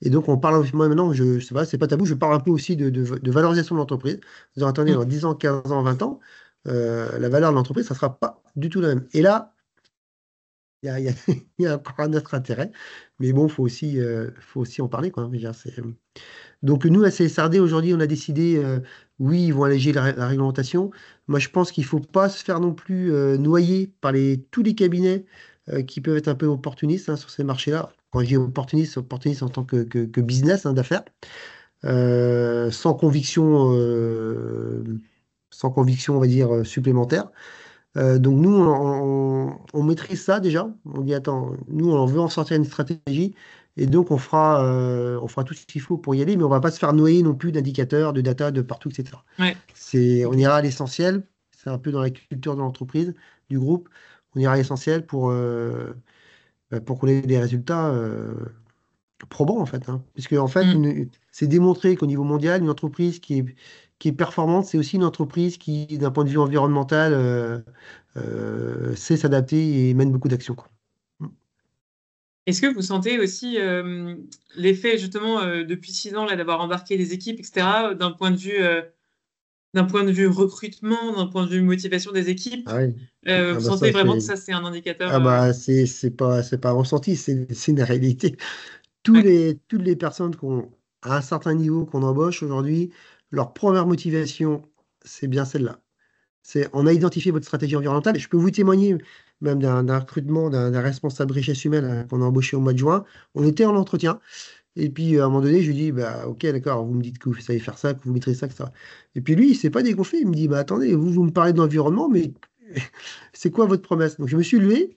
Et donc, on parle, moi maintenant, je sais pas, c'est pas tabou, je parle un peu aussi de valorisation de l'entreprise. Vous attendez dans 10 ans, 15 ans, 20 ans, la valeur de l'entreprise, ça sera pas du tout la même. Et là, il y a il y a encore un autre intérêt, mais bon, faut aussi en parler, quoi. Je veux dire, donc nous, à CSRD, aujourd'hui, on a décidé, oui, ils vont alléger la réglementation. Moi, je pense qu'il ne faut pas se faire non plus noyer par tous les cabinets qui peuvent être un peu opportunistes, hein, sur ces marchés-là. Quand je dis opportunistes, opportunistes en tant que business, hein, d'affaires, euh, sans conviction, euh, sans conviction, on va dire, supplémentaire. Donc nous, on maîtrise ça déjà. On dit, attends, nous, on veut en sortir une stratégie. Et donc, on fera tout ce qu'il faut pour y aller, mais on va pas se faire noyer non plus d'indicateurs, de data, de partout, etc. Ouais. On Ok. ira à l'essentiel. C'est un peu dans la culture de l'entreprise, du groupe. On ira à l'essentiel pour qu'on ait des résultats probant, en fait, hein. Puisque, en fait, Mm. c'est démontré qu'au niveau mondial, une entreprise qui est performante, c'est aussi une entreprise qui, d'un point de vue environnemental, sait s'adapter et mène beaucoup d'actions, quoi. Mm. Est-ce que vous sentez aussi l'effet justement depuis 6 ans là d'avoir embarqué les équipes, etc., d'un point de vue recrutement, d'un point de vue motivation des équipes, Ah oui. Ah vous bah sentez ça, vraiment que ça c'est un indicateur ah bah c'est pas un ressenti, c'est une réalité. ouais. Toutes les personnes à un certain niveau qu'on embauche aujourd'hui, leur première motivation, c'est bien celle-là. On a identifié votre stratégie environnementale et je peux vous témoigner même d'un recrutement d'un responsable richesse humaine, qu'on a embauché au mois de juin. On était en entretien et puis à un moment donné, je lui dis, bah, ok, d'accord, vous me dites que vous savez faire ça, que vous maîtrisez ça, etc. Et puis lui, il s'est pas dégonflé. Il me dit, bah, attendez, vous me parlez d'environnement, mais c'est quoi votre promesse? Donc je me suis levé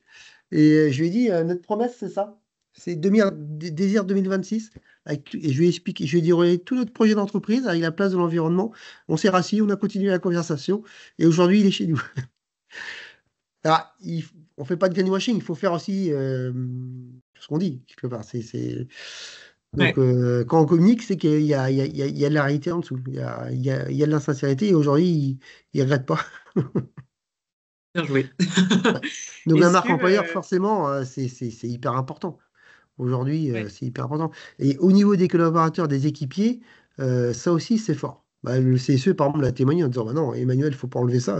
et je lui ai dit, notre promesse, c'est ça. C'est Désir 2026. Et je lui ai expliqué, je lui ai déroulé tout notre projet d'entreprise avec la place de l'environnement. On s'est rassis, on a continué la conversation. Et aujourd'hui, il est chez nous. Alors, on fait pas de greenwashing, il faut faire aussi ce qu'on dit, quelque part. Donc, Ouais. quand on communique, c'est qu'il y a de la réalité en dessous. Il y a de l'insincérité et aujourd'hui, il ne regrette pas. Bien joué. Donc, la Est-ce marque que employeur, forcément, c'est hyper important. Aujourd'hui, ouais. c'est hyper important. Et au niveau des collaborateurs, des équipiers, ça aussi, c'est fort. Bah, le CSE, par exemple, l'a témoigné en disant, bah non, Emmanuel, il faut pas enlever ça.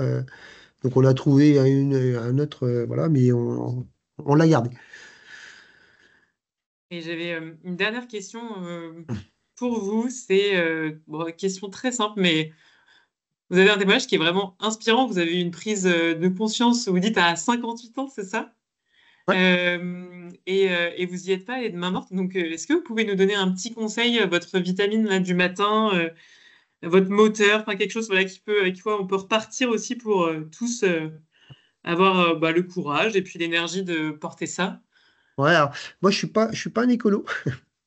Donc, on a trouvé un autre, voilà, mais on l'a gardé. Et j'avais une dernière question pour vous, c'est bon, une question très simple, mais vous avez un témoignage qui est vraiment inspirant. Vous avez eu une prise de conscience, vous dites à 58 ans, c'est ça? Ouais. Et vous y êtes pas allé de main morte. Donc, est-ce que vous pouvez nous donner un petit conseil, votre vitamine là, du matin, votre moteur, enfin quelque chose voilà, avec quoi on peut repartir aussi pour tous avoir bah, le courage et puis l'énergie de porter ça? Ouais, alors, moi, je suis pas un écolo.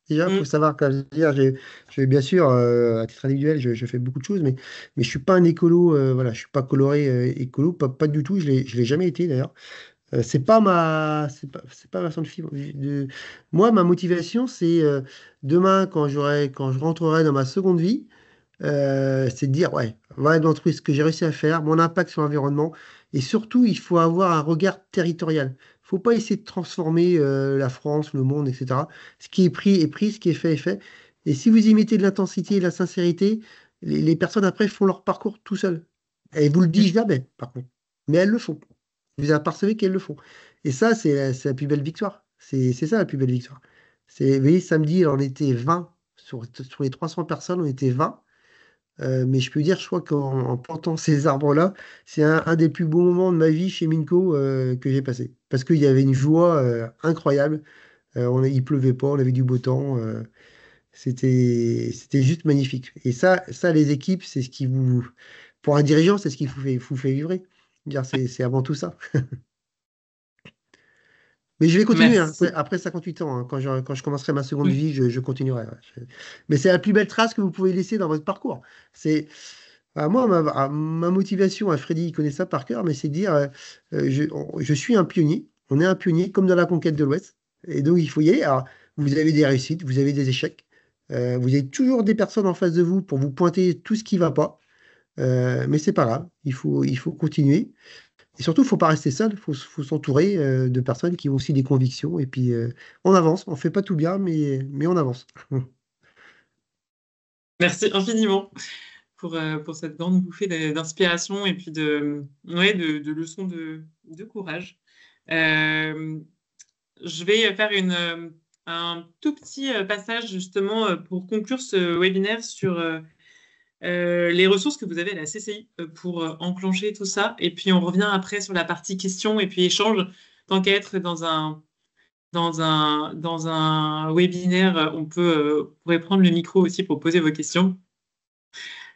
Déjà, il faut Mm. savoir que bien sûr, à titre individuel, je fais beaucoup de choses, mais je suis pas un écolo. Voilà, je suis pas coloré écolo, pas du tout. Je l'ai jamais été d'ailleurs. C'est pas ma façon de vivre. Moi, ma motivation, c'est demain, quand je rentrerai dans ma seconde vie, c'est de dire, ouais, voilà l'entreprise, ce que j'ai réussi à faire, mon impact sur l'environnement. Et surtout, il faut avoir un regard territorial. Il ne faut pas essayer de transformer la France, le monde, etc. Ce qui est pris, ce qui est fait est fait. Et si vous y mettez de l'intensité et de la sincérité, les personnes après font leur parcours tout seuls. Et vous le dites jamais, par contre. Mais elles le font. Vous apercevez qu'elles le font. Et ça, c'est la plus belle victoire. C'est ça la plus belle victoire. Vous voyez, samedi, on était 20. Sur les 300 personnes, on était 20. Mais je peux dire, je crois qu'en plantant ces arbres-là, c'est un des plus beaux moments de ma vie chez Minco que j'ai passé. Parce qu'il y avait une joie incroyable. Il pleuvait pas, on avait du beau temps. C'était juste magnifique. Et ça, les équipes, c'est ce qui vous. Pour un dirigeant, c'est ce qui vous fait vivrer. Dire, c'est avant tout ça. Mais je vais continuer, hein, Merci. après 58 ans. Hein, quand je commencerai ma seconde Oui. vie, je continuerai. Ouais. Mais c'est la plus belle trace que vous pouvez laisser dans votre parcours. C'est moi, ma motivation, Freddy, il connaît ça par cœur, mais c'est de dire, je suis un pionnier. On est un pionnier, comme dans la conquête de l'Ouest. Et donc, il faut y aller. Alors, vous avez des réussites, vous avez des échecs. Vous avez toujours des personnes en face de vous pour vous pointer tout ce qui ne va pas. Mais c'est pas grave. Il faut continuer. Et surtout, il ne faut pas rester seul, faut s'entourer de personnes qui ont aussi des convictions. Et puis, on avance. On ne fait pas tout bien, mais on avance. Merci infiniment pour cette grande bouffée d'inspiration et puis ouais, de leçons de courage. Euh, je vais faire un tout petit passage justement pour conclure ce webinaire sur les ressources que vous avez à la CCI pour enclencher tout ça. Et puis on revient après sur la partie questions et puis échange. Tant qu'à être dans un webinaire, vous pourrez prendre le micro aussi pour poser vos questions.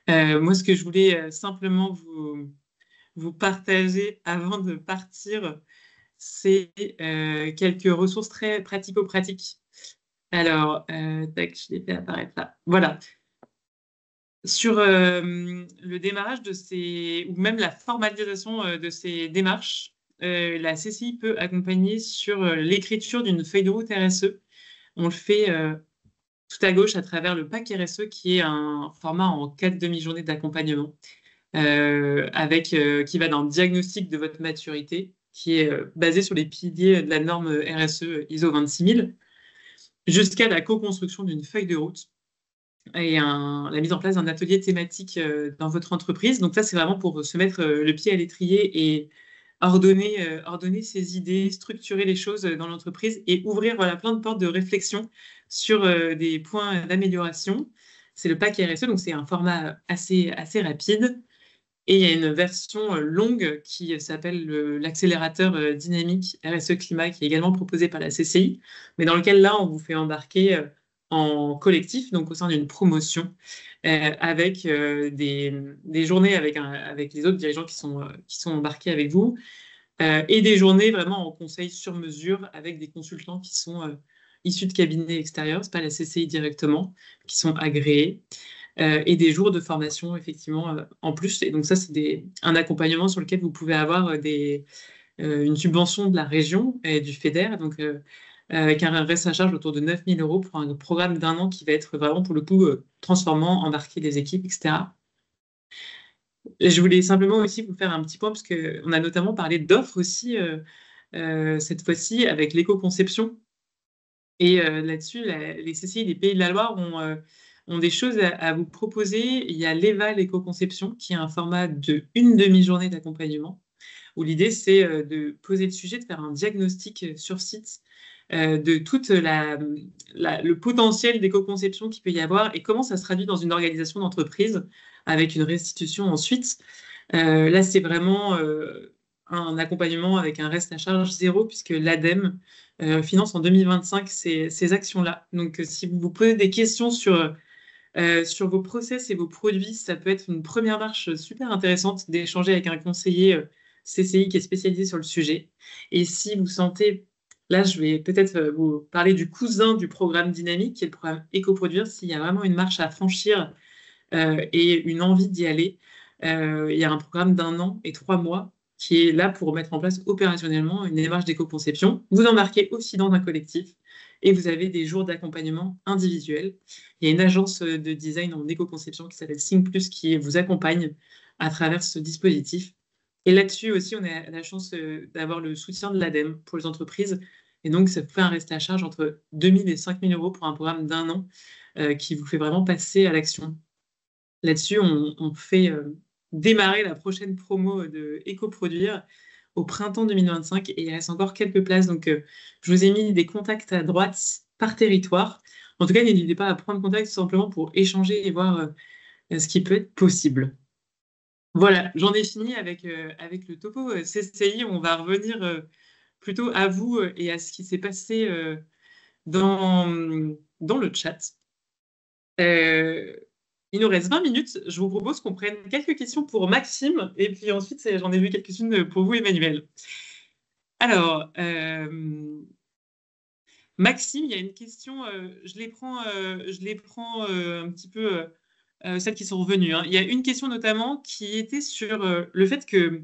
Moi, ce que je voulais simplement vous partager avant de partir, c'est quelques ressources très pratico-pratiques. Alors, tac, je l'ai fait apparaître là. Voilà. Sur le démarrage ou même la formalisation de ces démarches, la CCI peut accompagner sur l'écriture d'une feuille de route RSE. On le fait tout à gauche à travers le pack RSE, qui est un format en 4 demi-journées d'accompagnement, qui va dans le diagnostic de votre maturité, qui est basé sur les piliers de la norme RSE ISO 26000, jusqu'à la co-construction d'une feuille de route et la mise en place d'un atelier thématique dans votre entreprise. Donc ça, c'est vraiment pour se mettre le pied à l'étrier et ordonner ses idées, structurer les choses dans l'entreprise et ouvrir plein de portes de réflexion sur des points d'amélioration. C'est le pack RSE, donc c'est un format assez rapide. Et il y a une version longue qui s'appelle l'accélérateur dynamique RSE Climat, qui est également proposé par la CCI, mais dans lequel là, on vous fait embarquer en collectif, donc au sein d'une promotion, avec des journées avec les autres dirigeants qui sont embarqués avec vous, et des journées vraiment en conseil sur mesure avec des consultants qui sont issus de cabinets extérieurs, c'est pas la CCI directement, qui sont agréés. Et des jours de formation, effectivement, en plus. Et donc ça, c'est un accompagnement sur lequel vous pouvez avoir une subvention de la région et du FEDER, donc avec un reste à charge autour de 9 000 € pour un programme d'un an qui va être vraiment, pour le coup, transformant, embarquer des équipes, etc. Et je voulais simplement aussi vous faire un petit point, parce qu'on a notamment parlé d'offres aussi, cette fois-ci, avec l'éco-conception. Et là-dessus, les CCI des Pays de la Loire ont des choses à vous proposer. Il y a l'EVA, l'éco-conception, qui est un format de une demi-journée d'accompagnement, où l'idée, c'est de poser le sujet, de faire un diagnostic sur site de tout le potentiel d'éco-conception qu'il peut y avoir et comment ça se traduit dans une organisation d'entreprise avec une restitution ensuite. Là, c'est vraiment un accompagnement avec un reste à charge zéro, puisque l'ADEME finance en 2025 ces actions-là. Donc, si vous vous posez des questions sur vos process et vos produits, ça peut être une première marche super intéressante d'échanger avec un conseiller CCI qui est spécialisé sur le sujet. Et si vous sentez, là, je vais peut-être vous parler du cousin du programme Dynamique, qui est le programme Éco-Produire, s'il y a vraiment une marche à franchir et une envie d'y aller. Il y a un programme d'1 an et 3 mois qui est là pour mettre en place opérationnellement une démarche d'éco-conception. Vous embarquez aussi dans un collectif et vous avez des jours d'accompagnement individuel. Il y a une agence de design en éco-conception qui s'appelle Think Plus qui vous accompagne à travers ce dispositif. Et là-dessus aussi, on a la chance d'avoir le soutien de l'ADEME pour les entreprises. Et donc, ça vous fait un reste à charge entre 2 000 et 5 000 euros pour un programme d'1 an qui vous fait vraiment passer à l'action. Là-dessus, on fait démarrer la prochaine promo de Éco-Produire au printemps 2025 et il reste encore quelques places. Donc, je vous ai mis des contacts à droite par territoire. En tout cas, n'hésitez pas à prendre contact tout simplement pour échanger et voir ce qui peut être possible. Voilà, j'en ai fini avec le topo CCI. On va revenir plutôt à vous et à ce qui s'est passé dans, dans le chat. Il nous reste 20 minutes. Je vous propose qu'on prenne quelques questions pour Maxime et puis ensuite, j'en ai vu quelques-unes pour vous, Emmanuel. Alors, Maxime, il y a une question, je les prends un petit peu, celles qui sont revenues, hein. Il y a une question notamment qui était sur le fait que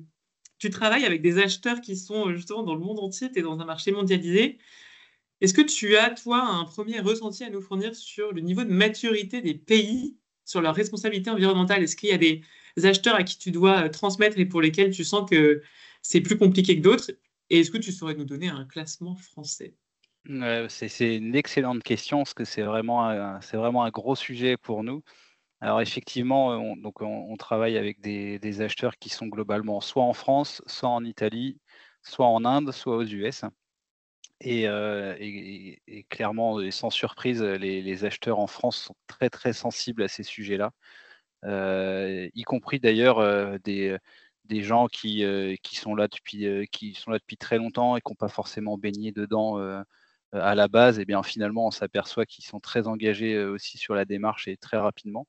tu travailles avec des acheteurs qui sont justement dans le monde entier, tu es dans un marché mondialisé. Est-ce que tu as, toi, un premier ressenti à nous fournir sur le niveau de maturité des pays sur leur responsabilité environnementale? Est-ce qu'il y a des acheteurs à qui tu dois transmettre et pour lesquels tu sens que c'est plus compliqué que d'autres? Et est-ce que tu saurais nous donner un classement français? C'est une excellente question parce que c'est vraiment un gros sujet pour nous. Alors effectivement, on travaille avec des acheteurs qui sont globalement soit en France, soit en Italie, soit en Inde, soit aux US. Et clairement et sans surprise, les acheteurs en France sont très, très sensibles à ces sujets-là. Y compris d'ailleurs, des gens qui sont là depuis très longtemps et qui n'ont pas forcément baigné dedans, à la base. Et bien finalement, on s'aperçoit qu'ils sont très engagés, aussi sur la démarche et très rapidement.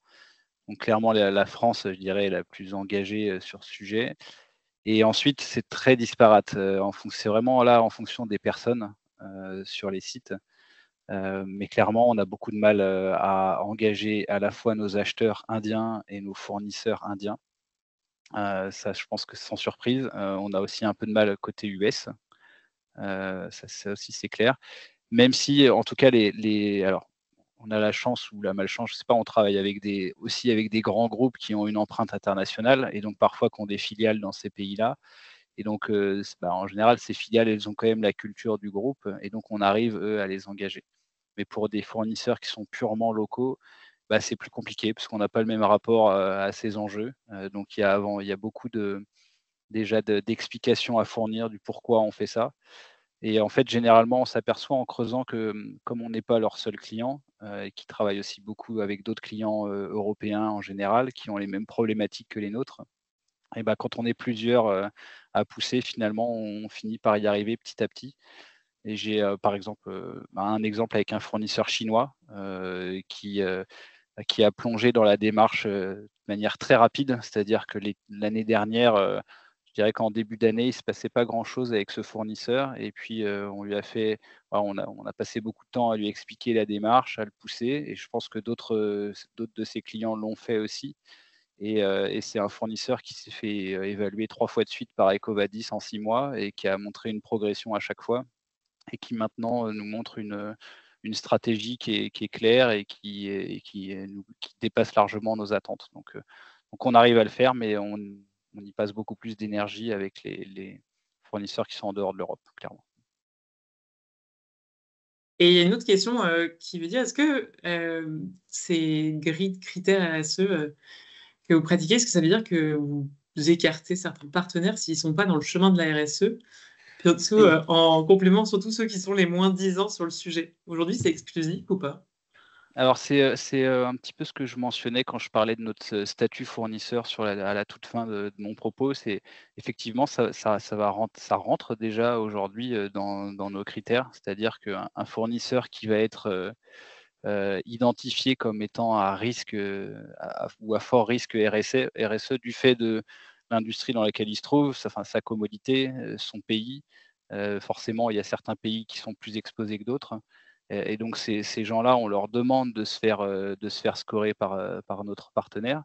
Donc clairement la France, je dirais, est la plus engagée, sur ce sujet. Et ensuite, c'est très disparate, c'est vraiment là en fonction des personnes, sur les sites. Mais clairement, on a beaucoup de mal, à engager à la fois nos acheteurs indiens et nos fournisseurs indiens. Ça, je pense que sans surprise. On a aussi un peu de mal côté US, ça aussi, c'est clair. Même si, en tout cas, alors, on a la chance ou la malchance, je sais pas, on travaille aussi avec des grands groupes qui ont une empreinte internationale et donc parfois qui ont des filiales dans ces pays-là. Et donc, en général, ces filiales, elles ont quand même la culture du groupe et donc on arrive, eux, à les engager. Mais pour des fournisseurs qui sont purement locaux, c'est plus compliqué parce qu'on n'a pas le même rapport, à ces enjeux. Donc il y a beaucoup d'explications à fournir du pourquoi on fait ça. Et en fait, généralement, on s'aperçoit en creusant que, comme on n'est pas leur seul client, et qu'ils travaillent aussi beaucoup avec d'autres clients, européens en général, qui ont les mêmes problématiques que les nôtres, et quand on est plusieurs, à pousser, finalement, on finit par y arriver petit à petit. Et j'ai, par exemple, un exemple avec un fournisseur chinois, qui a plongé dans la démarche, de manière très rapide. C'est-à-dire que l'année dernière, je dirais qu'en début d'année, il ne se passait pas grand-chose avec ce fournisseur et puis, on lui a fait voilà, on a passé beaucoup de temps à lui expliquer la démarche, à le pousser et je pense que d'autres de ses clients l'ont fait aussi et c'est un fournisseur qui s'est fait, évaluer 3 fois de suite par EcoVadis en 6 mois et qui a montré une progression à chaque fois et qui maintenant, nous montre une stratégie qui est claire et qui dépasse largement nos attentes. Donc on arrive à le faire, mais on y passe beaucoup plus d'énergie avec les fournisseurs qui sont en dehors de l'Europe, clairement. Et il y a une autre question qui veut dire, est-ce que ces grilles de critères RSE que vous pratiquez, est-ce que ça veut dire que vous écartez certains partenaires s'ils ne sont pas dans le chemin de la RSE? Surtout en complément, surtout ceux qui sont les moins 10 ans sur le sujet. Aujourd'hui, c'est exclusif ou pas? Alors c'est un petit peu ce que je mentionnais quand je parlais de notre statut fournisseur à la toute fin de mon propos. C'est effectivement ça rentre déjà aujourd'hui, dans nos critères. C'est-à-dire qu'un fournisseur qui va être, identifié comme étant à risque, ou à fort risque RSE du fait de l'industrie dans laquelle il se trouve, sa commodité, son pays. Forcément, il y a certains pays qui sont plus exposés que d'autres et donc ces gens-là, on leur demande de se faire scorer par notre partenaire.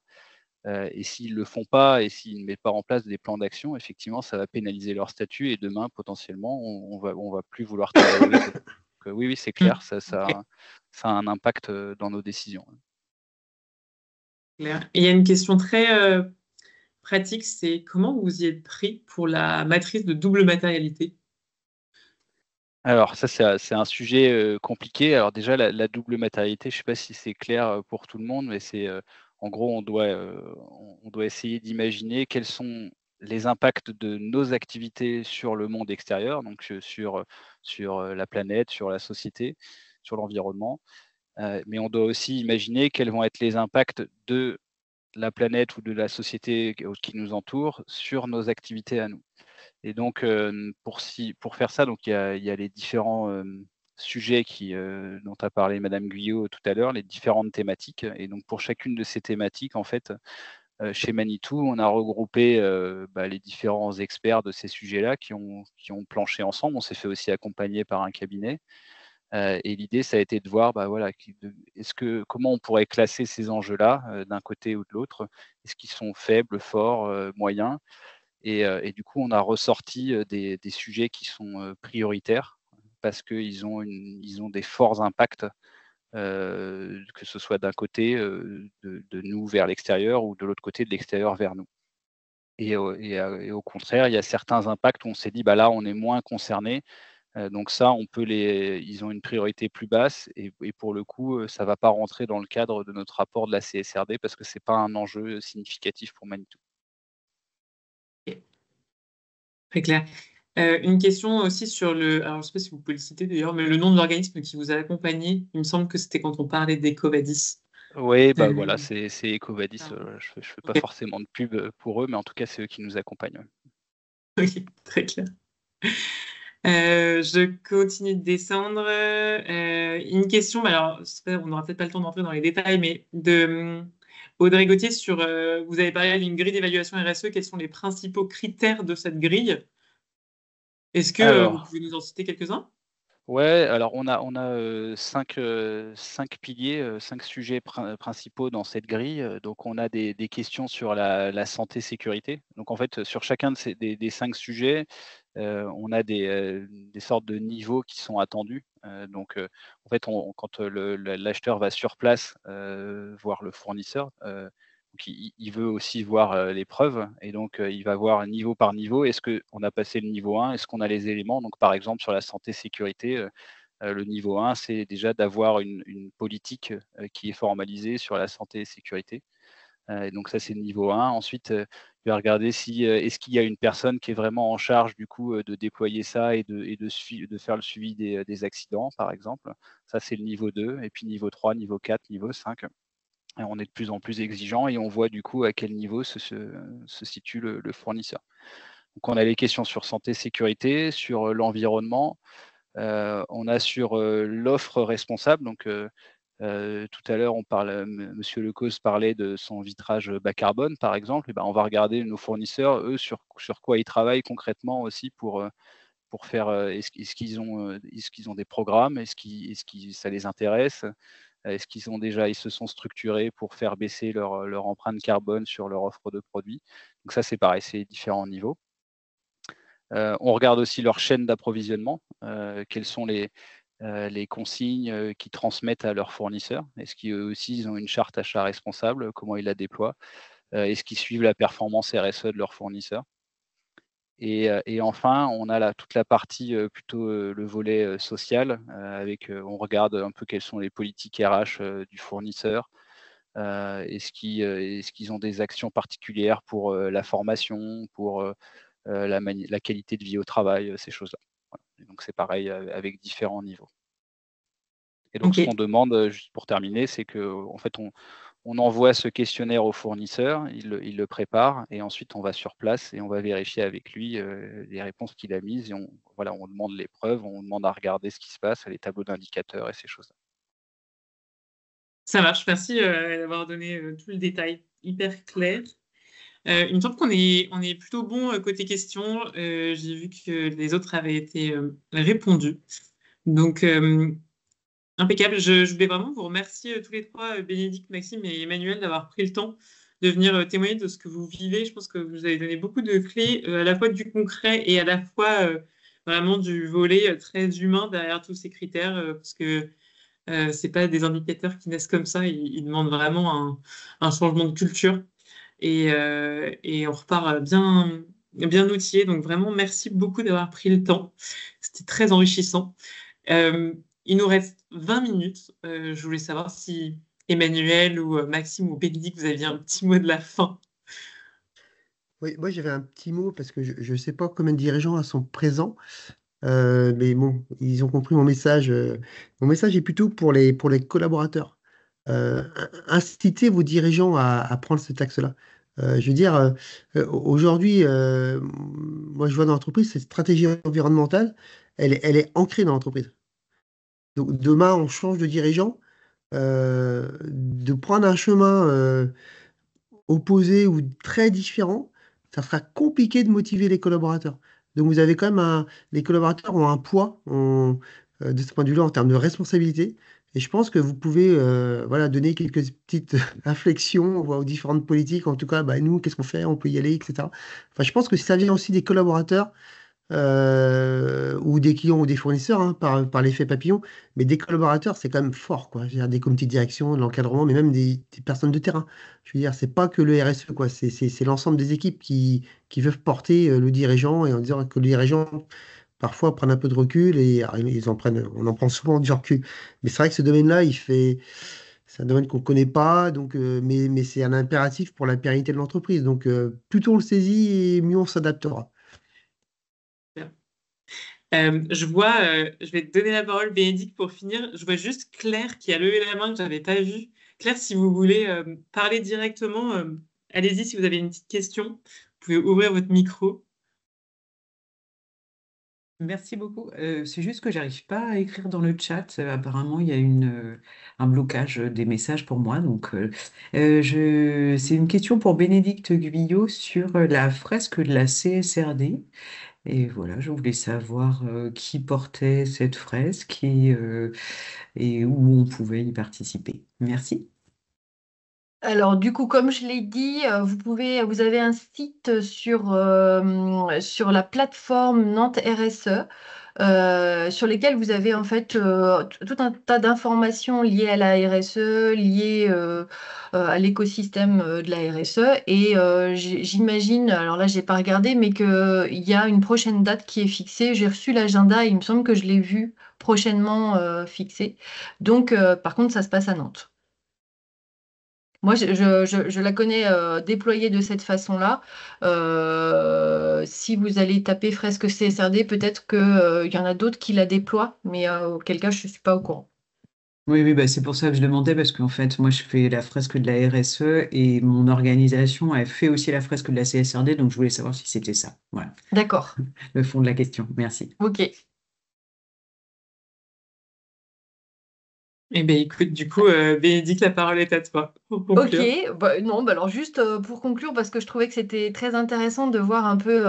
Et s'ils ne le font pas et s'ils ne mettent pas en place des plans d'action, effectivement, ça va pénaliser leur statut et demain, potentiellement, on va plus vouloir travailler avec eux. Donc, oui, c'est clair, ça a un impact dans nos décisions. Clair. Et il y a une question très pratique, c'est comment vous y êtes pris pour la matrice de double matérialité? Alors ça, c'est un sujet compliqué. Alors déjà, la double matérialité, je ne sais pas si c'est clair pour tout le monde, mais c'est en gros, on doit essayer d'imaginer quels sont les impacts de nos activités sur le monde extérieur, donc sur la planète, sur la société, sur l'environnement. Mais on doit aussi imaginer quels vont être les impacts de la planète ou de la société qui nous entoure sur nos activités à nous. Et donc, pour faire ça, donc il y a les différents sujets dont a parlé Madame Guyot tout à l'heure, les différentes thématiques. Et donc, pour chacune de ces thématiques, en fait, chez Manitou, on a regroupé les différents experts de ces sujets-là qui ont planché ensemble. On s'est fait aussi accompagner par un cabinet. Et l'idée, ça a été de voir, comment on pourrait classer ces enjeux-là d'un côté ou de l'autre. Est-ce qu'ils sont faibles, forts, moyens? Et du coup, on a ressorti des sujets qui sont prioritaires parce qu'ils ont des forts impacts, que ce soit d'un côté de nous vers l'extérieur ou de l'autre côté de l'extérieur vers nous. Et au contraire, il y a certains impacts où on s'est dit, là, on est moins concerné. Donc ça, ils ont une priorité plus basse et pour le coup, ça ne va pas rentrer dans le cadre de notre rapport de la CSRD parce que ce n'est pas un enjeu significatif pour Manitou. Très clair. Une question aussi sur alors je ne sais pas si vous pouvez le citer d'ailleurs, mais le nom de l'organisme qui vous a accompagné, il me semble que c'était quand on parlait d'EcoVadis. Oui, voilà, c'est EcoVadis. Je ne fais pas Ok. forcément de pub pour eux, mais en tout cas, c'est eux qui nous accompagnent. Ok, très clair. Je continue de descendre. Une question, alors on n'aura peut-être pas le temps d'entrer dans les détails, mais de Audrey Gauthier sur, vous avez parlé d'une grille d'évaluation RSE, quels sont les principaux critères de cette grille? Est-ce que vous Alors, pouvez nous en citer quelques-uns? ouais, alors on a 5 piliers, 5 sujets principaux dans cette grille. Donc on a des questions sur la santé-sécurité. Donc en fait, sur chacun de des 5 sujets, on a des sortes de niveaux qui sont attendus. Donc en fait, quand l'acheteur va sur place voir le fournisseur, donc il veut aussi voir les preuves et donc il va voir niveau par niveau. Est-ce qu'on a passé le niveau 1? Est-ce qu'on a les éléments? Donc par exemple, sur la santé-sécurité, le niveau 1, c'est déjà d'avoir une politique qui est formalisée sur la santé et sécurité. Et donc ça, c'est le niveau 1. Ensuite, il va regarder si est-ce qu'il y a une personne qui est vraiment en charge du coup de déployer ça et de faire le suivi des accidents, par exemple. Ça, c'est le niveau 2. Et puis niveau 3, niveau 4, niveau 5. Et on est de plus en plus exigeant et on voit du coup à quel niveau se situe le fournisseur. Donc on a les questions sur santé, sécurité, sur l'environnement. On a sur l'offre responsable. Donc tout à l'heure, Monsieur Lecause parlait de son vitrage bas carbone, par exemple. Et on va regarder nos fournisseurs, eux, sur quoi ils travaillent concrètement aussi pour faire. Est-ce qu'ils ont des programmes? Est-ce que ça les intéresse? Est-ce ils se sont structurés pour faire baisser leur empreinte carbone sur leur offre de produits? Donc ça, c'est pareil, c'est différents niveaux. On regarde aussi leur chaîne d'approvisionnement. Quelles sont les consignes qu'ils transmettent à leurs fournisseurs? Est-ce qu'eux aussi, ils ont une charte achat responsable? Comment ils la déploient? Est-ce qu'ils suivent la performance RSE de leurs fournisseurs? Et enfin, on a toute la partie plutôt le volet social, on regarde un peu quelles sont les politiques RH du fournisseur. Est-ce qu'ils ont des actions particulières pour la formation, pour la qualité de vie au travail, ces choses-là. Voilà. Et donc c'est pareil avec différents niveaux. Et donc ce qu'on Ok. demande, juste pour terminer, c'est qu'en fait on envoie ce questionnaire au fournisseur, il le prépare et ensuite on va sur place et on va vérifier avec lui les réponses qu'il a mises et on demande les preuves, on demande à regarder ce qui se passe, les tableaux d'indicateurs et ces choses-là. Ça marche. Merci d'avoir donné tout le détail hyper clair. Il me semble qu'on est plutôt bon côté questions. J'ai vu que les autres avaient été répondus. Donc, impeccable. Je voulais vraiment vous remercier tous les trois, Bénédicte, Maxime et Emmanuel, d'avoir pris le temps de venir témoigner de ce que vous vivez. Je pense que vous avez donné beaucoup de clés, à la fois du concret et à la fois vraiment du volet très humain derrière tous ces critères, parce que c'est pas des indicateurs qui naissent comme ça, ils demandent vraiment un changement de culture et on repart bien outillé. Donc vraiment, merci beaucoup d'avoir pris le temps. C'était très enrichissant. Il nous reste 20 minutes. Je voulais savoir si Emmanuel ou Maxime ou Bénédicte, vous aviez un petit mot de la fin. Oui, moi j'avais un petit mot parce que je ne sais pas combien de dirigeants sont présents, mais bon, ils ont compris mon message. Mon message est plutôt pour les collaborateurs. Incitez vos dirigeants à prendre cet axe-là. Je veux dire, aujourd'hui, moi je vois dans l'entreprise, cette stratégie environnementale, elle est ancrée dans l'entreprise. Donc demain, on change de dirigeant, de prendre un chemin opposés ou très différents, ça sera compliqué de motiver les collaborateurs. Donc vous avez quand même les collaborateurs ont un poids de ce point de vue-là en termes de responsabilité. Et je pense que vous pouvez voilà, donner quelques petites réflexions aux différentes politiques. En tout cas, bah, nous, qu'est-ce qu'on fait? On peut y aller, etc. Enfin, je pense que si ça vient aussi des collaborateurs, ou des clients ou des fournisseurs, hein, par l'effet papillon, mais des collaborateurs, c'est quand même fort, quoi. Je veux dire, des comités de direction, de l'encadrement, mais même des personnes de terrain. Je veux dire, c'est pas que le RSE, quoi. C'est l'ensemble des équipes qui veulent porter le dirigeant et en disant que le dirigeant, parfois, prennent un peu de recul et ils en prennent, on en prend souvent du recul. Mais c'est vrai que ce domaine-là, c'est un domaine qu'on ne connaît pas, donc, mais c'est un impératif pour la pérennité de l'entreprise. Donc, plus tôt on le saisit, et mieux on s'adaptera. Je vais te donner la parole, Bénédicte, pour finir. Je vois juste Claire qui a levé la main que je n'avais pas vue. Claire, si vous voulez parler directement, allez-y si vous avez une petite question. Vous pouvez ouvrir votre micro. Merci beaucoup. C'est juste que j'arrive pas à écrire dans le chat. Apparemment, il y a un blocage des messages pour moi. Donc, c'est une question pour Bénédicte Guyot sur la fresque de la CSRD. Et voilà, je voulais savoir qui portait cette fresque et où on pouvait y participer. Merci. Alors, du coup, comme je l'ai dit, vous avez un site sur la plateforme Nantes RSE, sur lesquels vous avez en fait tout un tas d'informations liées à la RSE, liées à l'écosystème de la RSE. Et j'imagine, alors là, j'ai pas regardé, mais qu'il y a une prochaine date qui est fixée. J'ai reçu l'agenda et il me semble que je l'ai vu prochainement fixé. Donc, par contre, ça se passe à Nantes. Moi, je la connais déployée de cette façon-là. Si vous allez taper fresque CSRD, peut-être qu'il y en a d'autres qui la déploient, mais auquel cas, je ne suis pas au courant. Oui, oui, bah, c'est pour ça que je demandais, parce qu'en fait, moi, je fais la fresque de la RSE et mon organisation, elle fait aussi la fresque de la CSRD, donc je voulais savoir si c'était ça. Voilà, D'accord. le fond de la question. Merci. Ok. Eh bien, écoute, du coup, Bénédicte, la parole est à toi pour Ok, conclure. non, alors juste pour conclure, parce que je trouvais que c'était très intéressant de voir un peu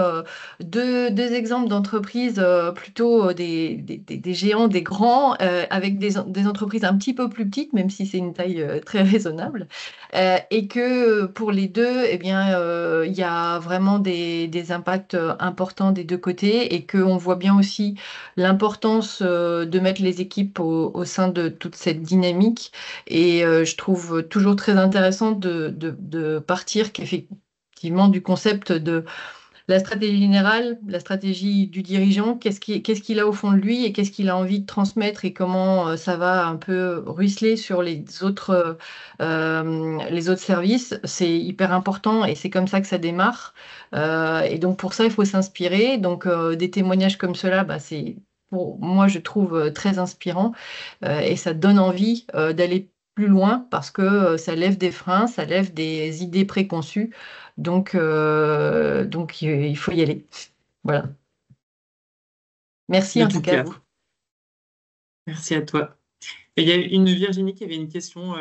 deux exemples d'entreprises, plutôt des géants, des grands, avec des entreprises un petit peu plus petites, même si c'est une taille très raisonnable, et que pour les deux, eh bien, il y a vraiment des impacts importants des deux côtés, et qu'on voit bien aussi l'importance de mettre les équipes au sein de toute cette dynamique. Et je trouve toujours très intéressant de partir qu'effectivement du concept de la stratégie générale, la stratégie du dirigeant, qu'est-ce qu'il a au fond de lui et qu'est-ce qu'il a envie de transmettre et comment ça va un peu ruisseler sur les autres services. C'est hyper important et c'est comme ça que ça démarre. Et donc pour ça, il faut s'inspirer. Donc des témoignages comme cela, bah, c'est pour moi, je trouve très inspirant et ça donne envie d'aller plus loin parce que ça lève des freins, ça lève des idées préconçues. Donc il faut y aller. Voilà. Merci De en tout tout cas à cœur. vous. Merci à toi. Et il y a une Virginie qui avait une question,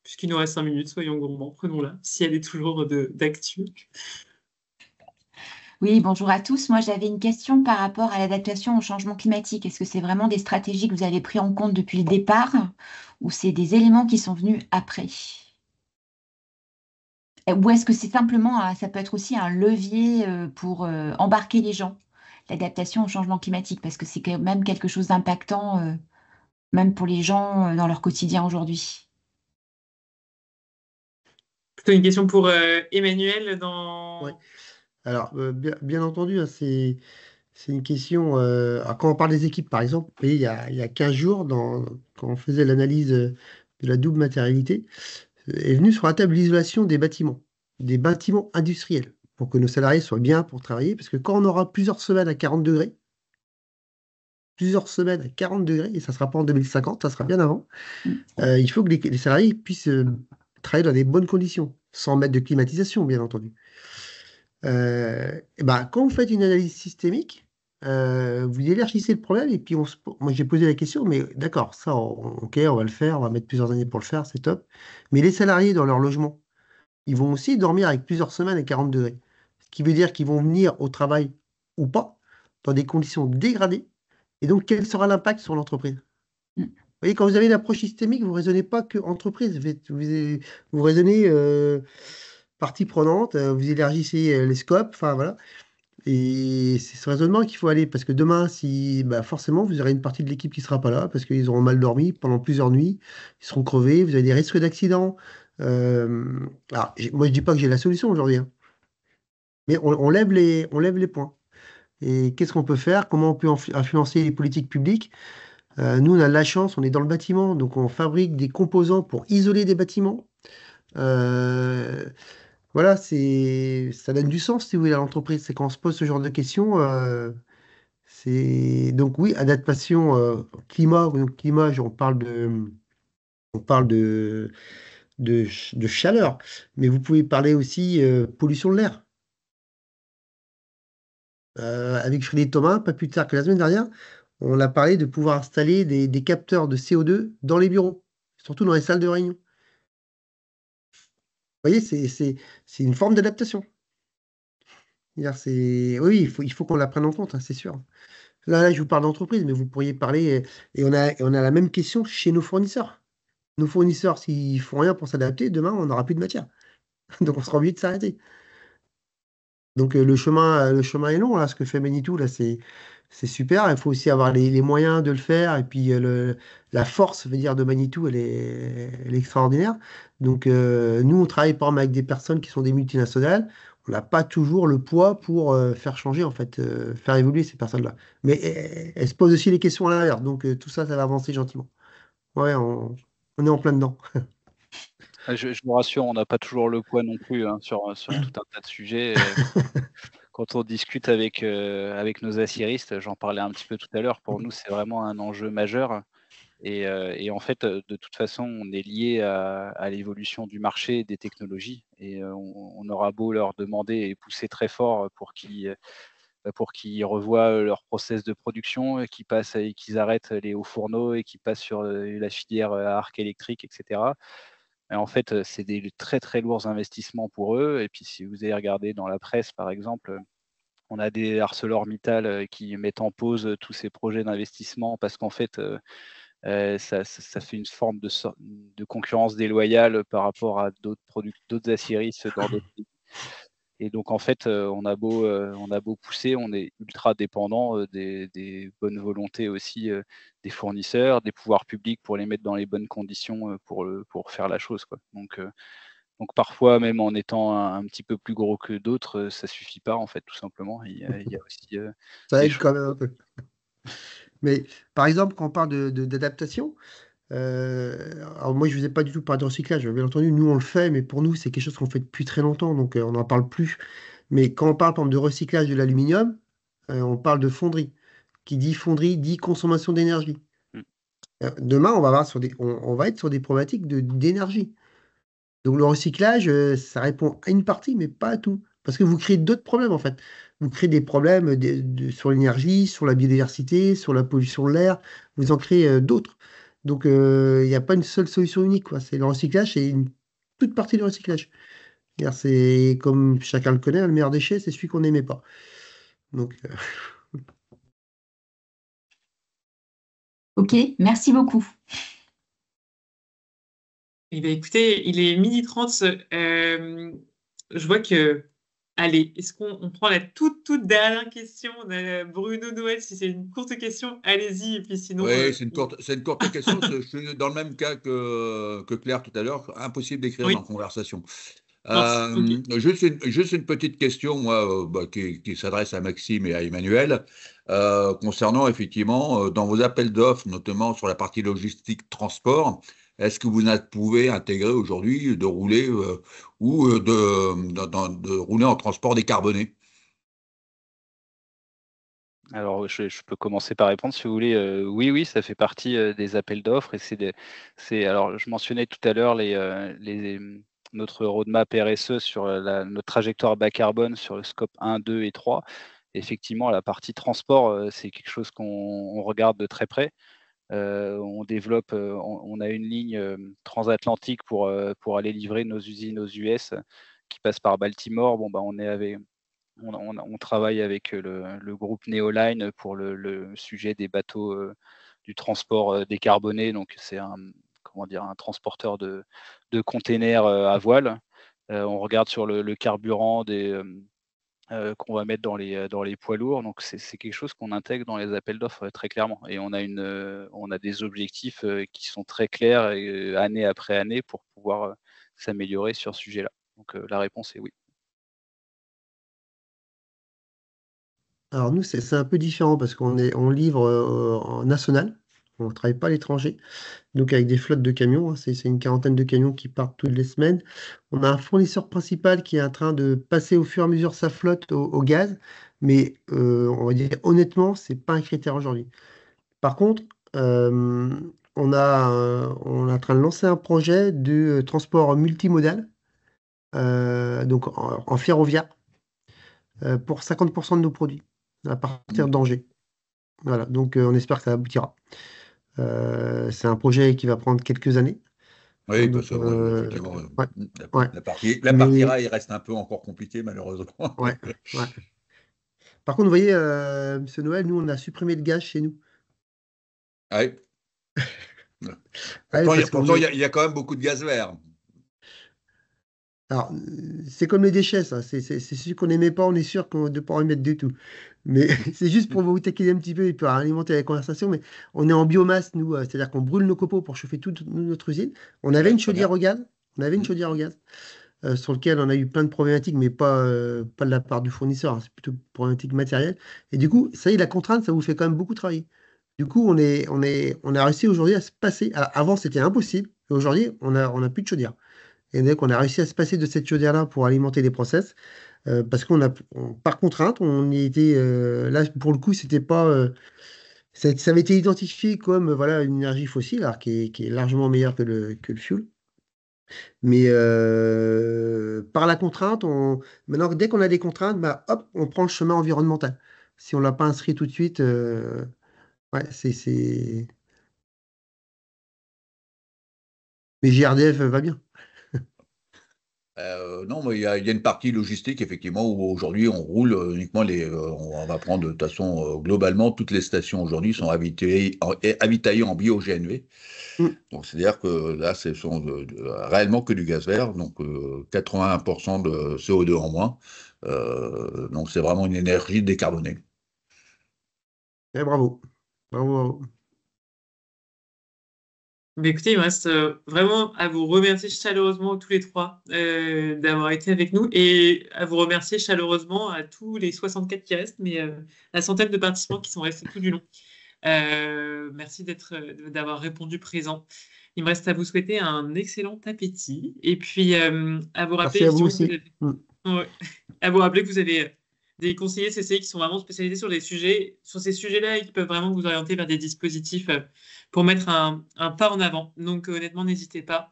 puisqu'il nous reste 5 minutes, soyons gourmands, prenons-la, si elle est toujours d'actu. Oui, bonjour à tous. Moi, j'avais une question par rapport à l'adaptation au changement climatique. Est-ce que c'est vraiment des stratégies que vous avez pris en compte depuis le départ ou c'est des éléments qui sont venus après? Ou est-ce que c'est simplement, ça peut être aussi un levier pour embarquer les gens, l'adaptation au changement climatique, parce que c'est quand même quelque chose d'impactant, même pour les gens dans leur quotidien aujourd'hui. Plutôt une question pour Emmanuel Ouais. dans... Alors, bien entendu, hein, c'est une question. Alors, quand on parle des équipes, par exemple, vous voyez, il y a 15 jours, quand on faisait l'analyse de la double matérialité, est venu sur la table l'isolation des bâtiments industriels, pour que nos salariés soient bien pour travailler, parce que quand on aura plusieurs semaines à 40 degrés, et ça ne sera pas en 2050, ça sera bien avant, Mm. il faut que les salariés puissent travailler dans des bonnes conditions, sans mettre de climatisation, bien entendu. Et ben, quand vous faites une analyse systémique, vous élargissez le problème, et puis moi j'ai posé la question, mais d'accord, ça, ok, on va le faire, on va mettre plusieurs années pour le faire, c'est top. Mais les salariés dans leur logement, ils vont aussi dormir avec plusieurs semaines à 40 degrés. Ce qui veut dire qu'ils vont venir au travail ou pas, dans des conditions dégradées. Et donc, quel sera l'impact sur l'entreprise? Mm. Vous voyez, quand vous avez une approche systémique, vous ne raisonnez pas que entreprise, vous raisonnez partie prenante, vous élargissez les scopes, enfin voilà. Et c'est ce raisonnement qu'il faut aller, parce que demain, si bah, forcément, vous aurez une partie de l'équipe qui ne sera pas là, parce qu'ils auront mal dormi pendant plusieurs nuits, ils seront crevés, vous avez des risques d'accident. Alors, moi, je dis pas que j'ai la solution aujourd'hui, hein, mais on lève les points. Et qu'est-ce qu'on peut faire? Comment on peut influencer les politiques publiques? Nous, on a de la chance, on est dans le bâtiment, donc on fabrique des composants pour isoler des bâtiments. Euh, voilà, ça donne du sens, si vous voulez, à l'entreprise. C'est quand on se pose ce genre de questions. Donc oui, adaptation climat. Donc climat, on parle de chaleur, mais vous pouvez parler aussi pollution de l'air. Avec Frédéric Thomas, pas plus tard que la semaine dernière, on a parlé de pouvoir installer des capteurs de CO2 dans les bureaux, surtout dans les salles de réunion. Vous voyez, c'est une forme d'adaptation. Oui, il faut qu'on la prenne en compte, hein, c'est sûr. Là, je vous parle d'entreprise, mais vous pourriez parler, et on a la même question chez nos fournisseurs. Nos fournisseurs, s'ils font rien pour s'adapter, demain, on n'aura plus de matière. Donc, on sera obligé de s'arrêter. Donc, le chemin est long, là. Ce que fait Manitou, là, c'est super. Il faut aussi avoir les moyens de le faire. Et puis, la force, veut dire, de Manitou, elle est extraordinaire. Donc, nous, on travaille, par exemple, avec des personnes qui sont des multinationales. On n'a pas toujours le poids pour faire changer, en fait, faire évoluer ces personnes-là. Mais elles se posent aussi les questions à l'inverse. Donc, tout ça, ça va avancer gentiment. Ouais, on est en plein dedans. Je vous rassure, on n'a pas toujours le poids non plus, hein, sur tout un tas de sujets. Quand on discute avec nos aciéristes, j'en parlais un petit peu tout à l'heure, pour nous, c'est vraiment un enjeu majeur et en fait, de toute façon, on est lié à l'évolution du marché et des technologies et on aura beau leur demander et pousser très fort pour qu'ils revoient leur process de production, qu'ils arrêtent les hauts fourneaux et qu'ils passent sur, la filière, à arc électrique et cetera. Et en fait, c'est des très, très lourds investissements pour eux et puis si vous avez regardé dans la presse, par exemple, on a des ArcelorMittal, qui mettent en pause, tous ces projets d'investissement parce qu'en fait, ça fait une forme de concurrence déloyale par rapport à d'autres aciéristes dans d'autres pays. Et donc en fait, on a beau pousser, on est ultra dépendant, des bonnes volontés aussi, des fournisseurs, des pouvoirs publics pour les mettre dans les bonnes conditions, pour faire la chose, quoi. Donc parfois, même en étant un petit peu plus gros que d'autres, ça suffit pas en fait, tout simplement. Il y a aussi, Ça des aide choses. quand même un peu. Mais par exemple, quand on parle d'adaptation, alors moi, je ne faisais pas du tout parler de recyclage. Bien entendu, nous, on le fait, mais pour nous, c'est quelque chose qu'on fait depuis très longtemps, donc on n'en parle plus. Mais quand on parle, par exemple, de recyclage de l'aluminium, on parle de fonderie. Qui dit fonderie dit consommation d'énergie. Mmh. Demain, on va être sur des problématiques d'énergie. Donc le recyclage, ça répond à une partie, mais pas à tout. Parce que vous créez d'autres problèmes, en fait. Vous créez des problèmes sur l'énergie, sur la biodiversité, sur la pollution de l'air. Vous en créez d'autres. Donc il n'y a pas une seule solution unique, quoi. Le recyclage, c'est une toute partie du recyclage. C'est comme chacun le connaît, le meilleur déchet, c'est celui qu'on n'aimait pas. Donc, Ok, merci beaucoup. Eh bien, écoutez, il est 12h30. je vois que, allez, est-ce qu'on prend la toute dernière question? On a Bruno Noël, si c'est une courte question, allez-y. Et puis sinon, Oui, c'est une courte question. Je suis dans le même cas que Claire tout à l'heure. Impossible d'écrire dans oui, la conversation. mince, ok. Juste une petite question, moi, qui s'adresse à Maxime et à Emmanuel, concernant effectivement, dans vos appels d'offres, notamment sur la partie logistique transport, est-ce que pouvez intégrer aujourd'hui de rouler ou de rouler en transport décarboné? Alors, je peux commencer par répondre si vous voulez. Oui, oui, ça fait partie des appels d'offres et alors, je mentionnais tout à l'heure notre roadmap RSE sur notre trajectoire bas carbone sur le scope 1, 2 et 3. Effectivement, la partie transport, c'est quelque chose qu'on regarde de très près. On développe, on a une ligne transatlantique pour aller livrer nos usines aux US qui passe par Baltimore. Bon, bah, on travaille avec le groupe Neoline pour le sujet des bateaux du transport décarboné. Donc, c'est comment dire, un transporteur de containers à voile. On regarde sur le carburant qu'on va mettre dans les poids lourds. Donc, c'est quelque chose qu'on intègre dans les appels d'offres très clairement. Et on a des objectifs qui sont très clairs année après année pour pouvoir s'améliorer sur ce sujet-là. Donc, la réponse est oui. Alors nous, c'est un peu différent parce on livre en national, on ne travaille pas à l'étranger, donc avec des flottes de camions, hein, c'est une quarantaine de camions qui partent toutes les semaines. On a un fournisseur principal qui est en train de passer au fur et à mesure sa flotte au gaz, mais on va dire honnêtement, c'est pas un critère aujourd'hui. Par contre, euh, on est en train de lancer un projet de transport multimodal, donc en ferroviaire, pour 50% de nos produits à partir d'Angers. Voilà, donc on espère que ça aboutira. C'est un projet qui va prendre quelques années, hein, Oui, donc parce que bon, effectivement, ouais, ouais. la partie Mais rail reste un peu encore compliquée, malheureusement. ouais, ouais. Par contre, vous voyez, Monsieur Noël, nous on a supprimé le gaz chez nous. Ouais. Ouais, parce Pourtant, qu'on il y a quand même beaucoup de gaz vert. alors, c'est comme les déchets, ça. C'est celui qu'on n'aimait pas, on est sûr de ne pas en mettre du tout. Mais c'est juste pour vous taquiner un petit peu et pour alimenter la conversation. Mais on est en biomasse, nous, c'est-à-dire qu'on brûle nos copeaux pour chauffer toute notre usine. On avait Ouais, une très bien. chaudière au gaz. On avait une Mm. chaudière au gaz sur lequel on a eu plein de problématiques, mais pas de la part du fournisseur, hein. C'est plutôt problématique matérielle. Et du coup, ça y est, la contrainte, ça vous fait quand même beaucoup travailler. Du coup, on a réussi aujourd'hui à se passer. Avant, c'était impossible. Et aujourd'hui, on a plus de chaudière. Et donc, on a réussi à se passer de cette chaudière-là pour alimenter les process. Parce par contrainte, on y était. Là, pour le coup, c'était pas. Ça avait été identifié comme voilà, une énergie fossile, alors qui est largement meilleure que le fuel. Mais par la contrainte, maintenant, dès qu'on a des contraintes, bah, hop, on prend le chemin environnemental. Si on ne l'a pas inscrit tout de suite, ouais, Mais JRDF va bien. Non, mais il y a une partie logistique, effectivement, où aujourd'hui, on roule uniquement on va prendre de toute façon, globalement, toutes les stations aujourd'hui sont avitaillées en bio-GNV. Mm. Donc, c'est-à-dire que là, ce sont réellement que du gaz vert, donc 81% de CO2 en moins. Donc, c'est vraiment une énergie décarbonée. Bravo. Bravo, bravo. Mais écoutez, il me reste vraiment à vous remercier chaleureusement tous les trois d'avoir été avec nous et à vous remercier chaleureusement à tous les 64 qui restent, mais la centaine de participants qui sont restés tout du long. Merci d'avoir répondu présent. Il me reste à vous souhaiter un excellent appétit et puis à vous rappeler Merci à vous effectivement que vous aussi. avez, Mm. ouais, à vous rappeler que vous avez des conseillers CCI qui sont vraiment spécialisés sur sur ces sujets-là et qui peuvent vraiment vous orienter vers des dispositifs pour mettre un pas en avant. Donc honnêtement, n'hésitez pas.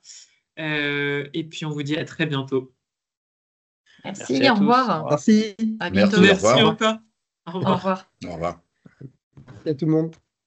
Et puis on vous dit à très bientôt. Merci, Merci à au tous. Au revoir. revoir. Merci. À Merci, bientôt. au Merci revoir. encore. Au Au revoir. revoir. Au revoir. Merci à tout le monde.